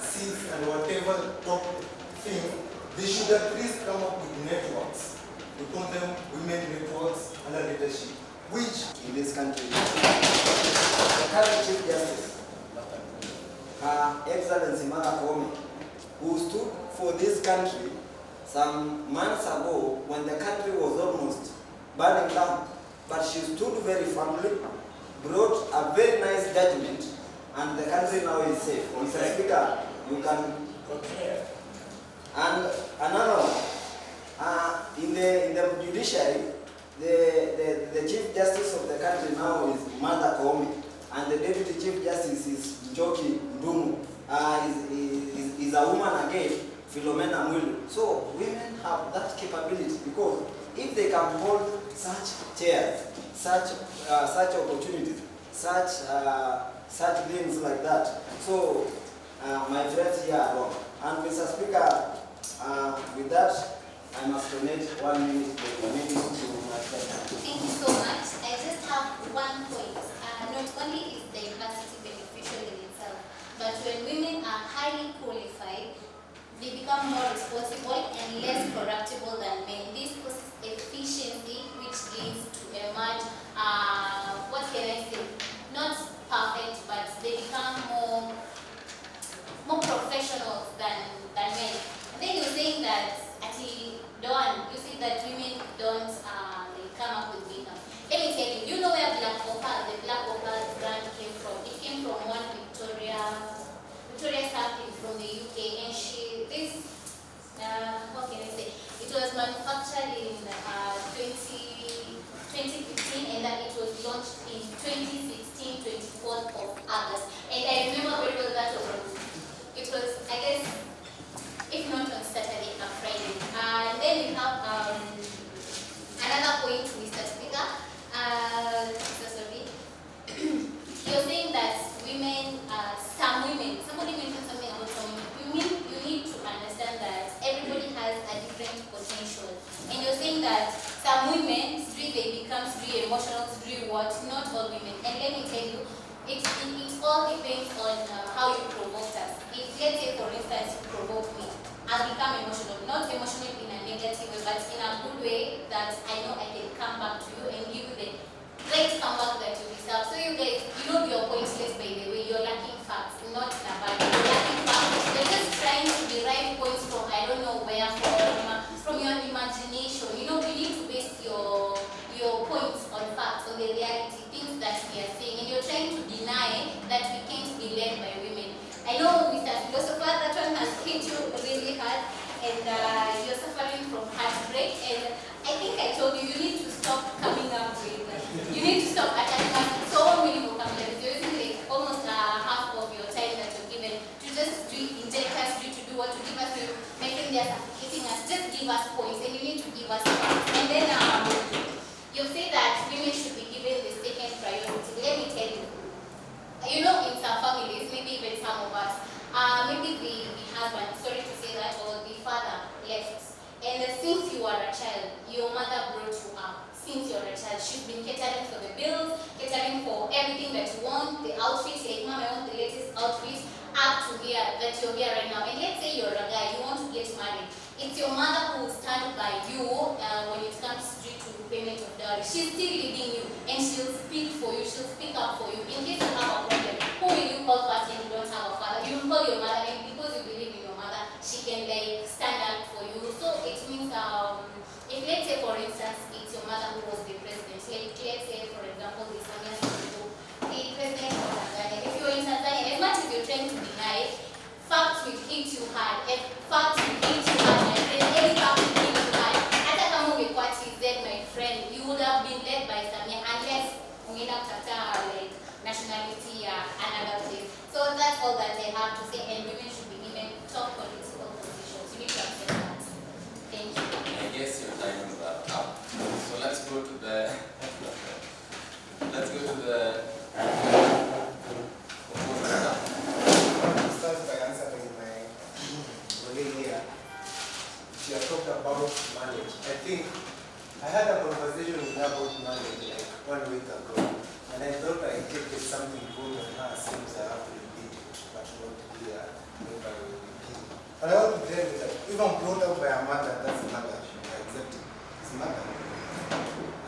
seats and whatever top thing, they should at least come up with networks. We call them women networks under leadership, which in this country, the current Chief Justice, Her Excellency Martha Koome, who stood for this country some months ago when the country was almost burning down, but she stood very firmly, brought a very nice judgment, and the country now is safe. Mr. Speaker, you can. And another one, in the judiciary, the Chief Justice of the country now is Martha Koome, and the Deputy Chief Justice is Njoki Ndumu, is a woman again, Philomena Mwilu. So women have that capability, because if they can hold such chairs, such opportunities, such things like that. So my friends here are wrong. And Mr. Speaker, with that, I must donate 1 minute to my friend. Thank you so much. I just have one point. Not only is diversity beneficial in itself, but when women are highly qualified, they become more responsible and less corruptible than men. This causes efficiency, which leads to a much, what can I say, not perfect, but they become more professional than men. And then you're saying that, actually, Dawn, you say that women don't they come up with makeup. Let me tell you, you know where the Black Opal brand came from? It came from one Victoria started from the UK, and how can I say? It was manufactured in 2015, and then it was launched in 2016, 24th of August. And I remember very well that it was, I guess, if not on Saturday, on Friday. And then we have another point, Mr. Speaker. You're saying that somebody mentioned something about some women. You need to understand that everybody has a different potential. And you're saying that some women, they become emotional, what? Not all women. And let me tell you, it all depends on how you provoke us. If, let's say, for instance, you provoke me, I'll become emotional. Not emotional in a negative way, but in a good way that I know I can come back to you and give you the great comeback that you deserve. So you guys, you know you're pointless, by the way. You're lacking facts, not in a bad way. You're lacking facts. You're just trying to derive points from I don't know where, from your imagination. You know, you need to base your points on facts, on the reality, things that we are saying. And you're trying to deny that we can't be led by women. I know, Mr. Philosopher, that one has hit you really hard, and you're suffering from heartbreak. And I think I told you, you need to stop coming up with, you need to stop attacking us with so many vocabularies. You're using like almost half of your time that you're given to just inject us, to do what, to give us, to make them just hitting us. Just give us points, and you need to give us points. And then you say that women should be given the second priority. Let me tell you. You know, in some families, maybe even some of us, maybe the husband, sorry to say that, or the father left, and And since you are a child, your mother brought you up. Since you're a child, she's been catering for the bills, catering for everything that you want, the outfits, like mom, I want the latest outfit, up to here, that you're here right now. And let's say you're a guy, you want to get married. It's your mother who will stand by you when it comes to payment of dowry. She's still leading you, and she'll speak for you, she'll speak up for you. In case you have a problem, who will you call first and you don't have a father? You will call your mother, and because you believe in your mother, she can like stand up for you. So it means if let's say for instance it's your mother who was the president, like let's say for example the president of Tanzania. If you're in Tanzania, as much as you're trying to deny it, facts will hit you hard. If facts will hit you hard, my friend, any fact will hit you hard. Hata kama ungekuwa TZ, my friend, you would have been led by Samia unless ungeenda kutafuta like nationality another place. So that's all that I have to say, and women should be given top political positions. You need to accept that. Thank you. I guess your time is up. So let's go to the Start by answering my colleague here. She had talked about marriage. I think I had a conversation with her about marriage like 1 week ago, and I thought I take something good on her since I have to repeat it, but not here. If I will repeat. But I want to tell you that even brought up by a mother, that's mother. I accept it. It's mother. I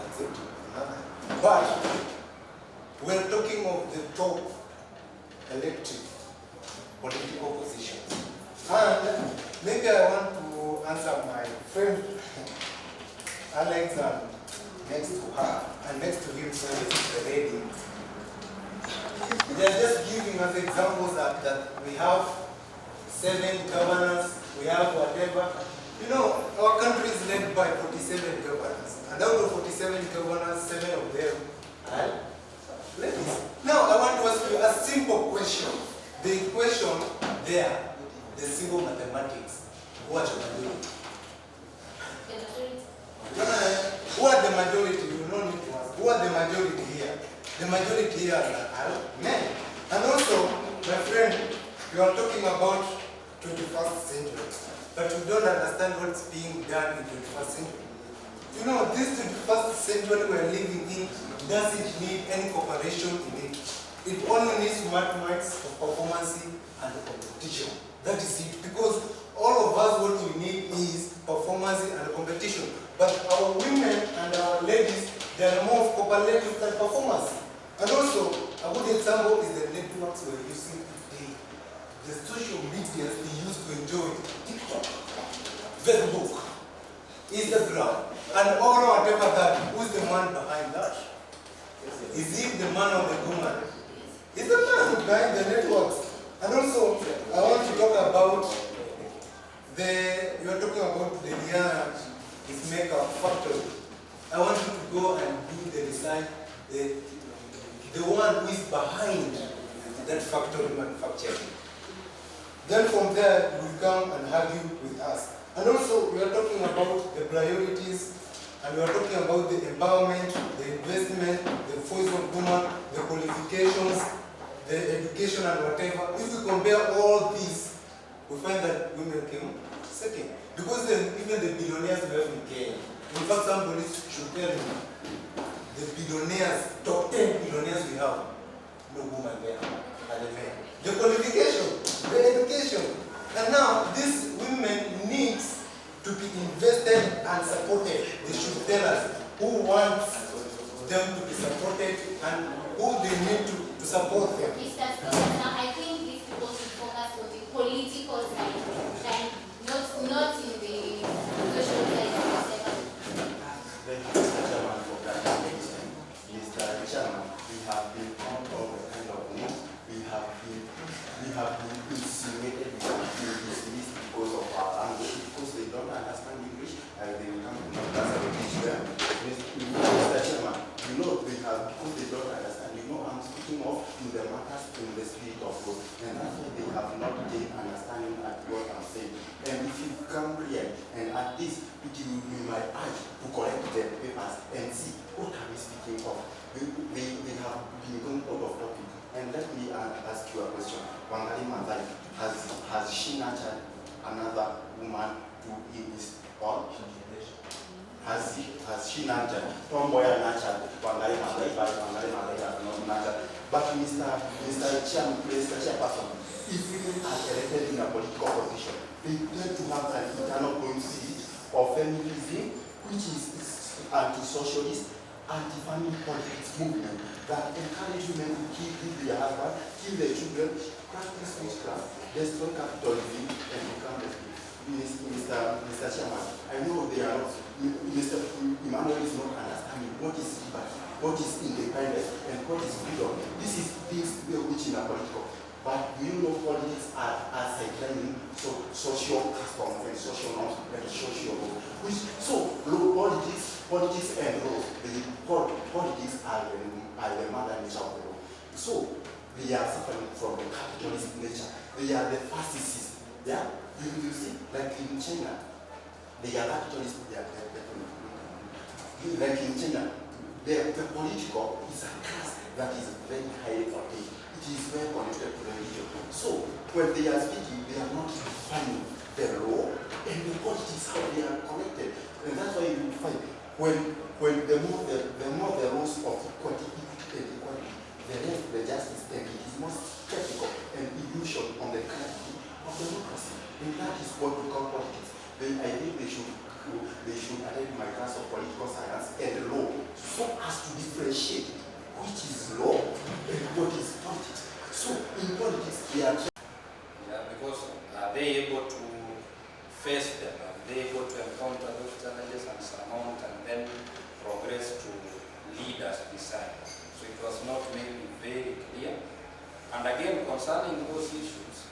accept it. It's mother. But we're talking of the top elective political positions. And maybe I want to answer my friend Alex and next to her, and next to him, sorry, the lady. They're just giving us examples that we have 7 governors, we have whatever. You know, our country is led by 47 governors. And out of 47 governors, 7 of them are ladies. Now, I want to ask you a simple question. The equation there, the simple mathematics, what are you doing? Who are the majority? You don't need to ask. Who are the majority here? The majority here are men. And also, my friend, you are talking about 21st century, but you don't understand what's being done in 21st century. You know, this 21st century we're living in doesn't need any cooperation in it. It only needs mathematics of performance and competition. That is it. Because all of us, what we need is performance and competition. But our women and our ladies, they are more of cooperative than performance. And also, a good example is the networks we're using today. The social media we use to enjoy TikTok, Facebook, Instagram, and all whatever that. Who's the man behind that? Is it the man or the woman? It's the man behind the networks. And also, I want to talk about you are talking about the Diana is makeup factory. I want you to go and do the design, the one who is behind that factory manufacturing. Then from there, we will come and argue with us. And also, we are talking about the priorities, and we are talking about the empowerment, the investment, the voice of women, the qualifications, the education and whatever. If we compare all these, we find that women came second. Because even the billionaires we have in Kenya, in fact somebody should tell me, the billionaires, top 10 billionaires we have, no woman there, are the men. The qualification, the education. And now these women need to be invested and supported. They should tell us who wants them to be supported and who they need to support them. Mr. Professor, I think these people should focus on the political side, and not in the social side. Thank you, Mr. Chairman, for that question. Mr. Chairman, we have been on all the kind of news. We have been insinuated, we have been dismissed because of our language, because they don't understand English, and they will come to class and teach them. Mr. Chairman, you know, because they don't understand, I'm speaking of in the matters in the spirit of God, and that's why they have not gained understanding at what I'm saying. And if you come here and at this, it will be my urge to correct the papers and see what are we speaking of. They have been going out of topic. And let me ask you a question. Wangali Mathai, has she nurtured another woman to in this, or has she nurtured? Tomboy nurtured, Wangai has not nurtured. But Mr. Chairperson, if women are elected in a political position, they tend to have an internal conceit of feminism, which is anti-socialist, anti-family politics movement that encourage women to kill their husband, kill their children, practice witchcraft, destroy capitalism, and become the Mr. Chairman, I know they are not, Mr. Emmanuel is not understanding what is liberty, what is independence, and what is freedom. This is things which in a political. But do you know politics are sidelining social customs and social norms and social laws? Politics and laws, politics are the mother nature of the law. So they are suffering from the capitalist nature. They are the fascists. Yeah? You see, like in China, they are capitalists. Like in China, the political is a class that is very highly paid. It is very connected to religion. So when they are speaking, they are not defining the law and the politics how they are connected. And that's why you find when the more the laws of equality and equality, the less the justice, and it is more skeptical and illusion on the clarity of democracy. And that is what we call politics. Then I think they should attend my class of political science and law so as to differentiate which is law and what is politics. So in politics, they are because are they able to face them? Are they able to encounter those challenges and surmount and then progress to lead as desired? So it was not maybe very clear. And again, concerning those issues,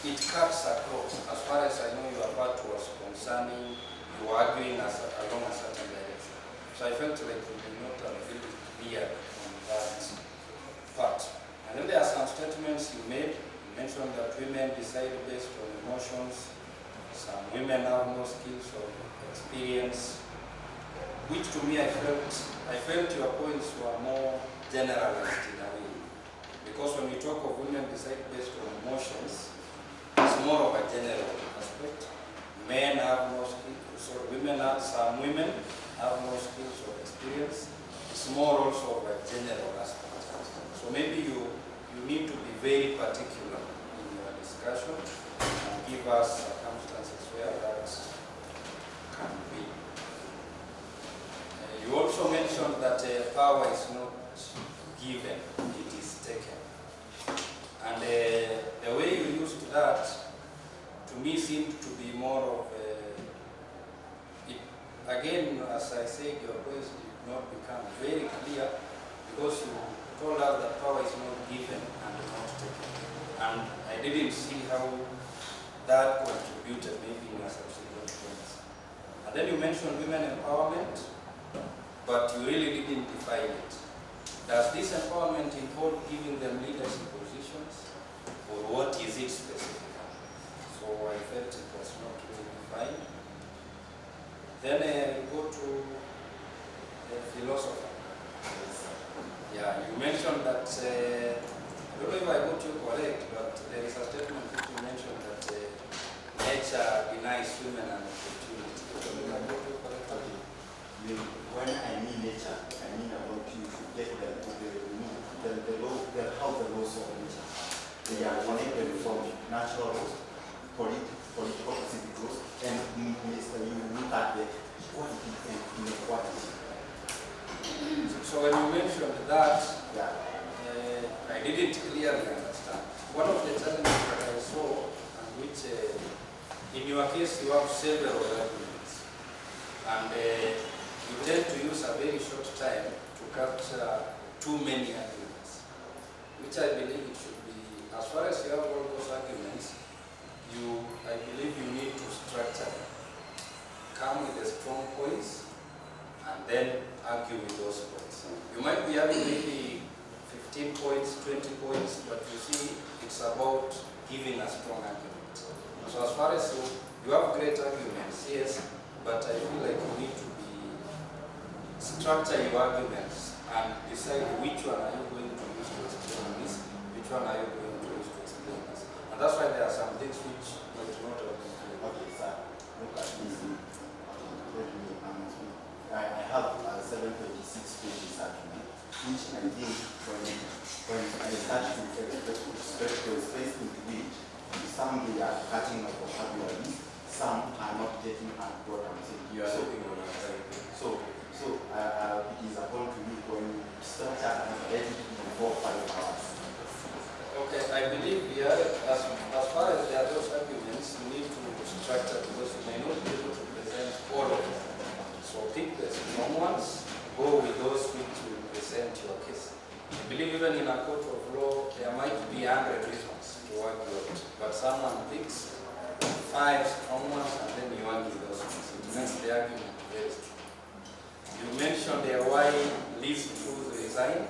it cuts across. As far as I know, your part was concerning you arguing along a certain direction. So I felt like we were not really clear on that part. And then there are some statements you made. You mentioned that women decide based on emotions. Some women have no skills or experience, which to me I felt your points were more generalized in a way. Because when we talk of women decide based on emotions, it's more of a general aspect. Men have no skills, so some women have no skills or experience. It's more also of a general aspect. So maybe you need to be very particular in your discussion and give us circumstances where that can be. You also mentioned that power is not given, it is taken. And the way you used that, to me, seemed to be more of again, as I said, your voice did not become very clear because you told us that power is not given and not taken. And I didn't see how that contributed maybe in a subsequent points. And then you mentioned women empowerment, but you really didn't define it. Does this empowerment involve giving them leadership positions, or what is it specifically? So I felt it was not really defined. Then we go to the philosopher. Yeah, you mentioned that, I don't know if I got you correct, but there is a statement which you mentioned that nature denies women an opportunity. I don't know if I got you correctly. When I mean nature, I mean about you to get the law, how the laws of nature. They are connected from natural laws, political specific laws, and you look at the equality and inequality. So when you mentioned that, Yeah. I didn't clearly understand. One of the challenges that I saw, and which in your case you have several arguments, and you tend to use a very short time to capture too many arguments, which I believe it should be, as far as you have all those arguments, I believe you need to structure them. Come with the strong points, and then argue with those points. You might be having maybe 15 points, 20 points, but you see, it's about giving a strong argument. So as far as you have great arguments, yes, but I feel like you need to structure your arguments and decide which one are you going to use to explain this, which one are you going to use to explain this. And that's why there are some things which might not have been clear. Okay, sir. Look at this. I think when I start to expect your space into it, some they are cutting my vocabulary, some are not getting at what I'm saying. You are looking on a time. It is upon to me when you structure and let it before 5 hours. Okay, I believe we are, as far as there are those arguments, you need to structure because you may not be able to present all of them. So pick the strong ones, go with those which will present your case. I believe even in a court of law, there might be 100 reasons to argue it, but someone picks 5 strong ones and then you argue those ones. It makes the argument very strong. You mentioned why Liz Cruz resigned,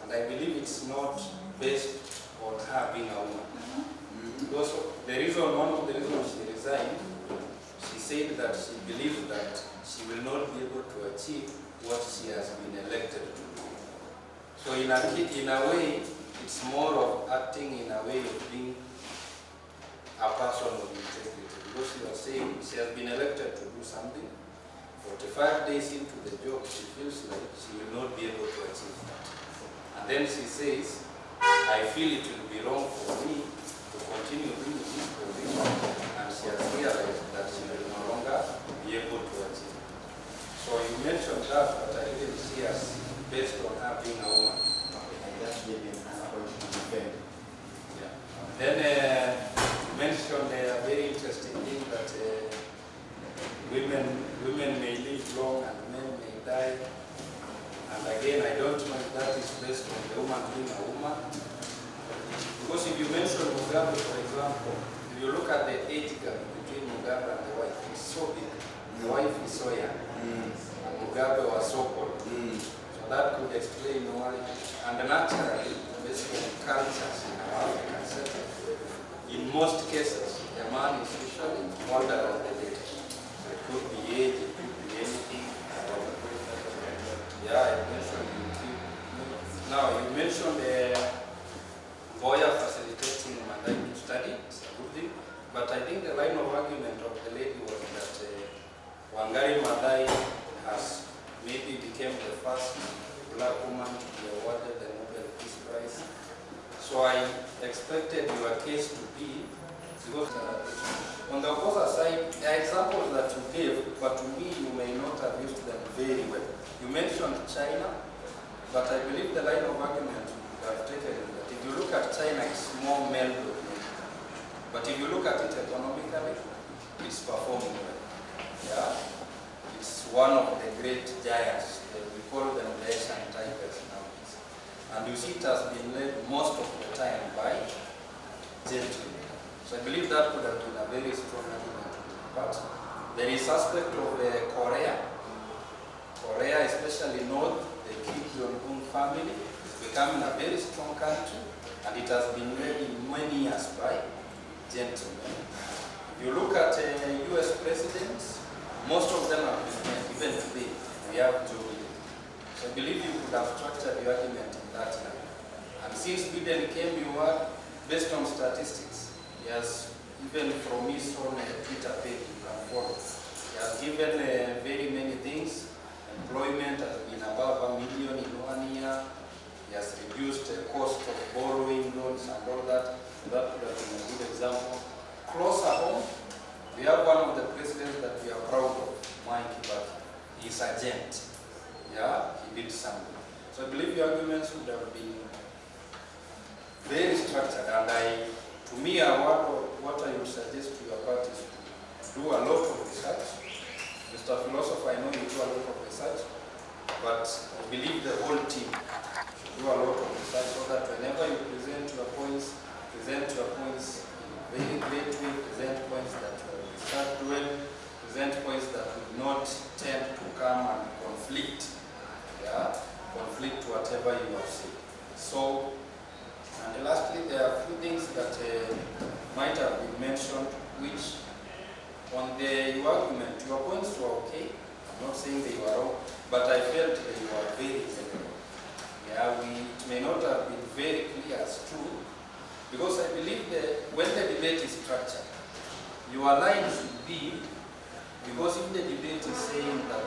and I believe it's not based on her being a woman. Because one of the reasons she resigned, she said that she believes that she will not be able to achieve what she has been elected to do. So in a way, it's more of acting in a way of being a person of integrity. Because she was saying she has been elected to do something. 45 days into the job, she feels like she will not be able to achieve that. And then she says, I feel it will be wrong for me to continue doing this position, and she has realized that she will no longer be able to achieve it. So you mentioned that, but I didn't see us based on her being a woman. I just gave you an approach to defend. Yeah. Then you mentioned a very interesting thing that women may live long and men may die. And again, I don't know if that is based on the woman being a woman. Because if you mention Mugabe, for example, if you look at the age gap between Mugabe and the wife, it's so big. The wife is so young, and Mugabe was so old. So that could explain why. And naturally, based on cultures in our African setting, in most cases, the man is usually older than the lady. So it could be age, it could be anything. Yeah, I mentioned you. Now, you mentioned Boya facilitating Mandai to study. It's a good thing. But I think the line of argument of the lady was that Wangari Maathai has maybe became the first black woman to be awarded the Nobel Peace Prize. So I expected your case to be, because on the opposite side, the examples that you gave, but to me you may not have used them very well. You mentioned China, but I believe the line of argument you have taken is that if you look at China, it's more male-dominated. But if you look at it economically, it's performing well. Yeah? It's one of the great giants. We call them the Asian tigers nowadays. And you see it has been led most of the time by gentlemen. So I believe that could have been a very strong argument. But there is aspect of Korea. Korea, especially North, the Kim Jong-un family, is becoming a very strong country, and it has been led in many years by gentlemen. If you look at US presidents, most of them have been men. Even today, we have Joe Biden. So I believe you could have structured your argument in that line. And since Biden came, you are based on statistics. He has, even from his own Twitter page, you can follow. He has given very many things. Employment has been above 1 million in 1 year. He has reduced the cost of borrowing loans and all that. That would have been a good example. Closer home, we have one of the presidents that we are proud of, Mike, but he's a gent. Yeah, he did something. So I believe your arguments would have been very structured, and to me, what I would suggest to your party is to do a lot of research. Mr. Philosopher, I know you do a lot of research, but I believe the whole team should do a lot of research so that whenever you present your points in a very great way, present points that you will start doing, present points that will not tend to come and conflict, conflict whatever you have said. So, and lastly, there are a few things that might have been mentioned, which on your argument, your points were okay. I'm not saying they were wrong, but I felt they were very general. Yeah, it may not have been very clear as true, because I believe that when the debate is structured, your line should be, because if the debate is saying that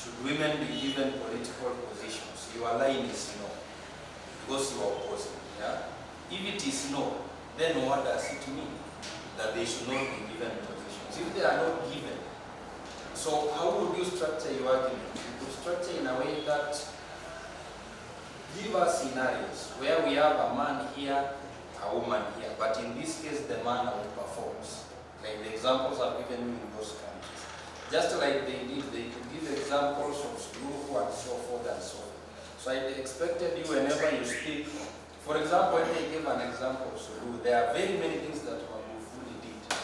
should women be given political positions? Your line is no, because you are opposing. Yeah? If it is no, then what does it mean? That they should not be given positions. If they are not given, so how would you structure your argument? You could structure in a way that give us scenarios where we have a man here, a woman here, but in this case the man outperforms. Like the examples I've given you in those countries. Just like they did, they could give examples of Suluhu and so forth and so forth. So I expected you whenever you speak, for example, when they gave an example of Suluhu, there are very many things that Magufuli did,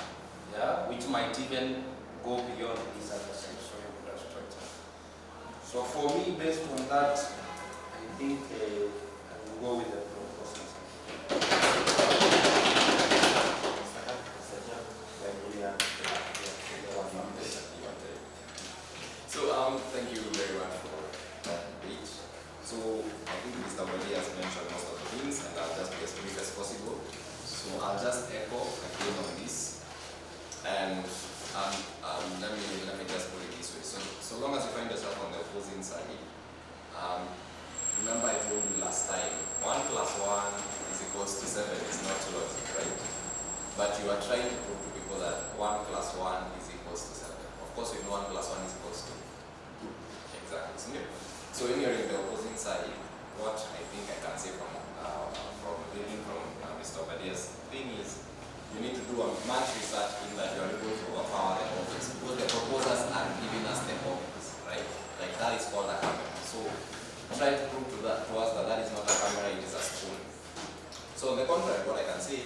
yeah, which might even go beyond this other sense of infrastructure. So for me, based on that, I think I will go with the proposals. So thank you very much for that debate. So I think Mr. Wadi has mentioned most of the things, and I'll just be as brief as possible. So I'll just echo again on this, and let me just put it this way. So long as you find yourself on the opposing side, remember I told you last time, 1 + 1 is equals to 7 is not logic, right? But you are trying to prove to people that 1 + 1 is equals to 7. Of course, we know 1 + 1 is equals to 2. Exactly, isn't it? So when you're in the opposing side, what I think I can say from reading from Mr. Obadiah's thing is, you need to do much research in that you are able to overpower the options, because the proposers are giving us the options, right? Like that is called a camera. So try to prove to us that that is not a camera, it is a spoon. So on the contrary, what I can say,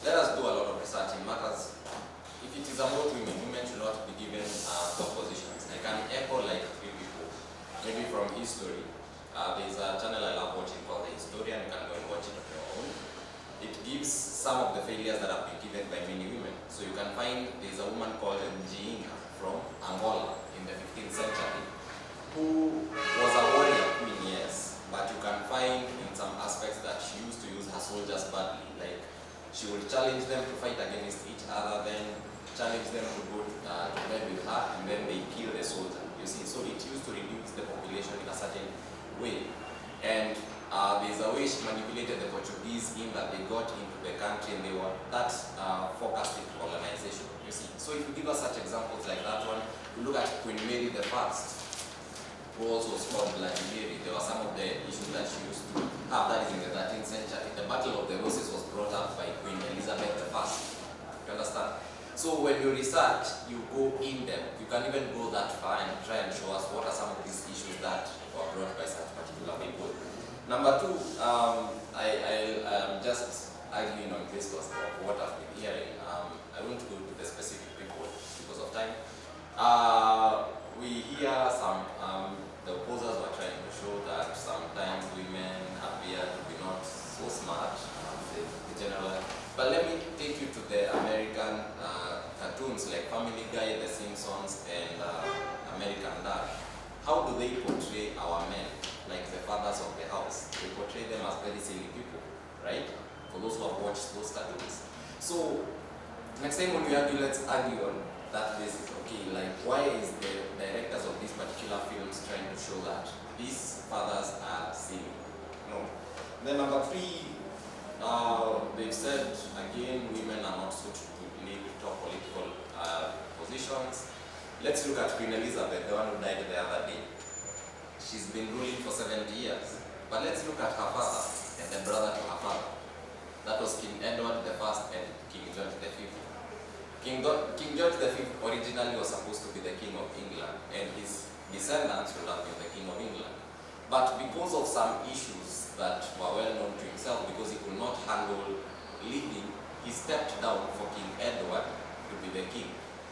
let us do a lot of research in matters. If it is about women, women should not be given top positions. I can echo like 3 people, maybe from history. There's a channel I love watching called The Historian. You can go and watch it on your own. It gives some of the failures that have been given by many women. So you can find there's a woman called Njinga from Angola in the 15th century, who was a warrior queen, yes, but you can find in some aspects that she used to use her soldiers badly. Like she would challenge them to fight against each other, then challenge them to go to bed with her, and then they kill the soldier. You see, so it used to reduce the population in a certain way. And there's a way she manipulated the Portuguese in that they got into the country and they were that focused in colonization. You see, so if you give us such examples like that one, you look at Queen Mary the First, who also was called Bloody Mary. There were some of the issues that she used to have. That is in the 13th century. The Battle of the Roses was brought up by Queen Elizabeth I. You understand? So when you research, you go in depth. You can even go that far and try and show us what are some of these issues that were brought by such particular people. Number 2, I'm just arguing on this of what I've been hearing. I won't go to the specific people because of time. We hear some, the opposers were trying to show that sometimes women appear to be not so smart, the general. But let me take you to the American cartoons like Family Guy, The Simpsons, and American Dad. How do they portray our men, like the fathers of the house? They portray them as very silly people, right? For those who have watched those cartoons. So next time when we argue, let's argue on that basis. Okay, like why is the directors of these particular films trying to show that these fathers are silly? No. Then number 3, they've said again women are not suited to lead top political positions. Let's look at Queen Elizabeth, the one who died the other day. She's been ruling for 70 years. But let's look at her father and the brother to her father. That was King Edward I and King George V. King George V originally was supposed to be the King of England, and his descendants would have been the King of England. But because of some issues that were well known to himself, because he could not handle leading, he stepped down for King Edward to be the king.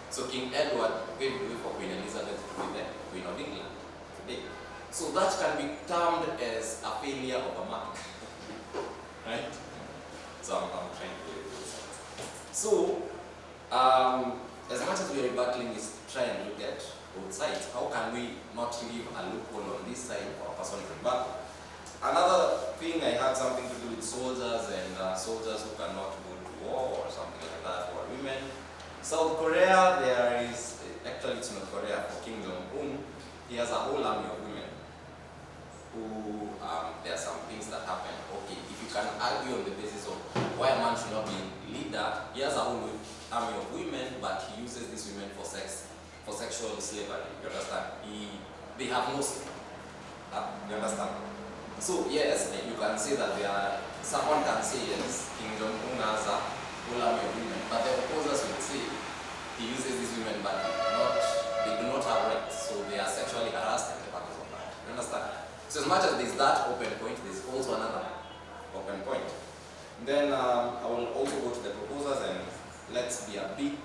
So King Edward gave way for Queen Elizabeth to be the Queen of England today. So that can be termed as a failure of a man. Right? So I'm trying to do this. So, as much as we are battling is try and look at both sides. How can we not leave a loophole on this side for a person to battle? Another thing, I had something to do with soldiers and soldiers who cannot go to war or something like that, or women. South Korea, there is actually actually it's North Korea, for Kim Jong-un, he has a whole army of women who, there are some things that happen. Okay, if you can argue on the basis of why a man should not be leader, he has a whole army of women, but he uses these women for sexual slavery. You understand? They have no say. You understand? So yes, you can say that someone can say yes, Kim Jong-un has a whole army of women, but the opposers will say he uses these women, but they do not have rights, so they are sexually harassed and the purpose of that. You understand? So as much as there's that open point, there's also another open point. Then I will also go to the proposers and let's be a bit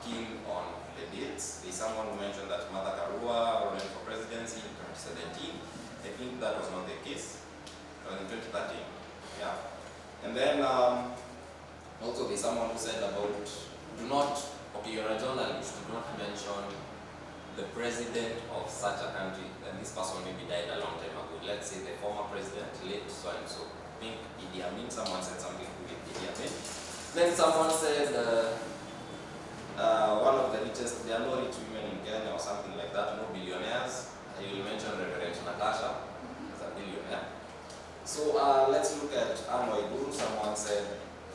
keen on the dates. There's someone who mentioned that Martha Karua ran for presidency in 2017. I think that was not the case. It was in 2013. Yeah. And then also there's someone who said about you're a journalist, do not mention the president of such a country, and this person maybe died a long time ago. Let's say the former president, late so and so. I think Idi Amin, someone said something with Idi Amin. Then someone said one of the richest, there are no rich women in Kenya or something like that, no billionaires. You will mention Reverend Natasha as a billionaire. So let's look at Anne Waiguru. Someone said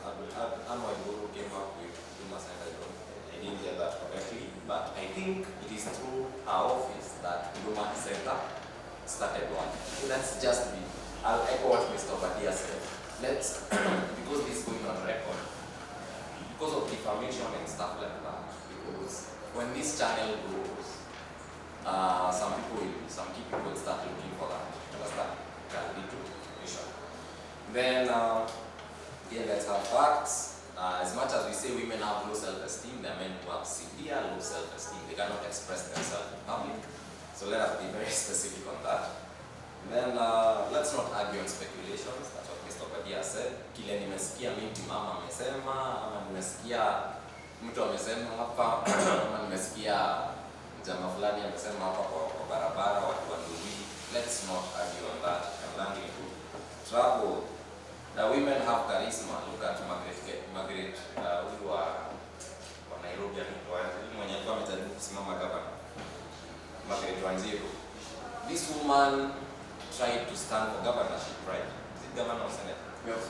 Anne Waiguru came up with I didn't get that correctly, but I think it is through our office that Huduma Center started one. So let's just I'll echo what Mr. Badia said. Because this is going on record, because of defamation and stuff like that, because when this channel grows, some key people will start looking for that. Understand? Can lead to defamation. Then, let's have facts. As much as we say women have low self-esteem, there are men who have severe low self-esteem. They cannot express themselves in public. So let us be very specific on that. And then let's not argue on speculations. That's what Mr. Badia said. Kile nimesikia mimi mama amesema, ama nimesikia mtu amesema hapa, ama nimesikia jamaa fulani amesema hapa kwa barabara watu wanduhi. Let's not argue on that. I'm learning to travel. The women have charisma. Look at Margaret huyu wa Nairobi mwenye alikuwa amejaribu kusimama gavana. Margaret Wanjiru. This woman tried to stand for governorship, right? Is it governor or senator? Yes.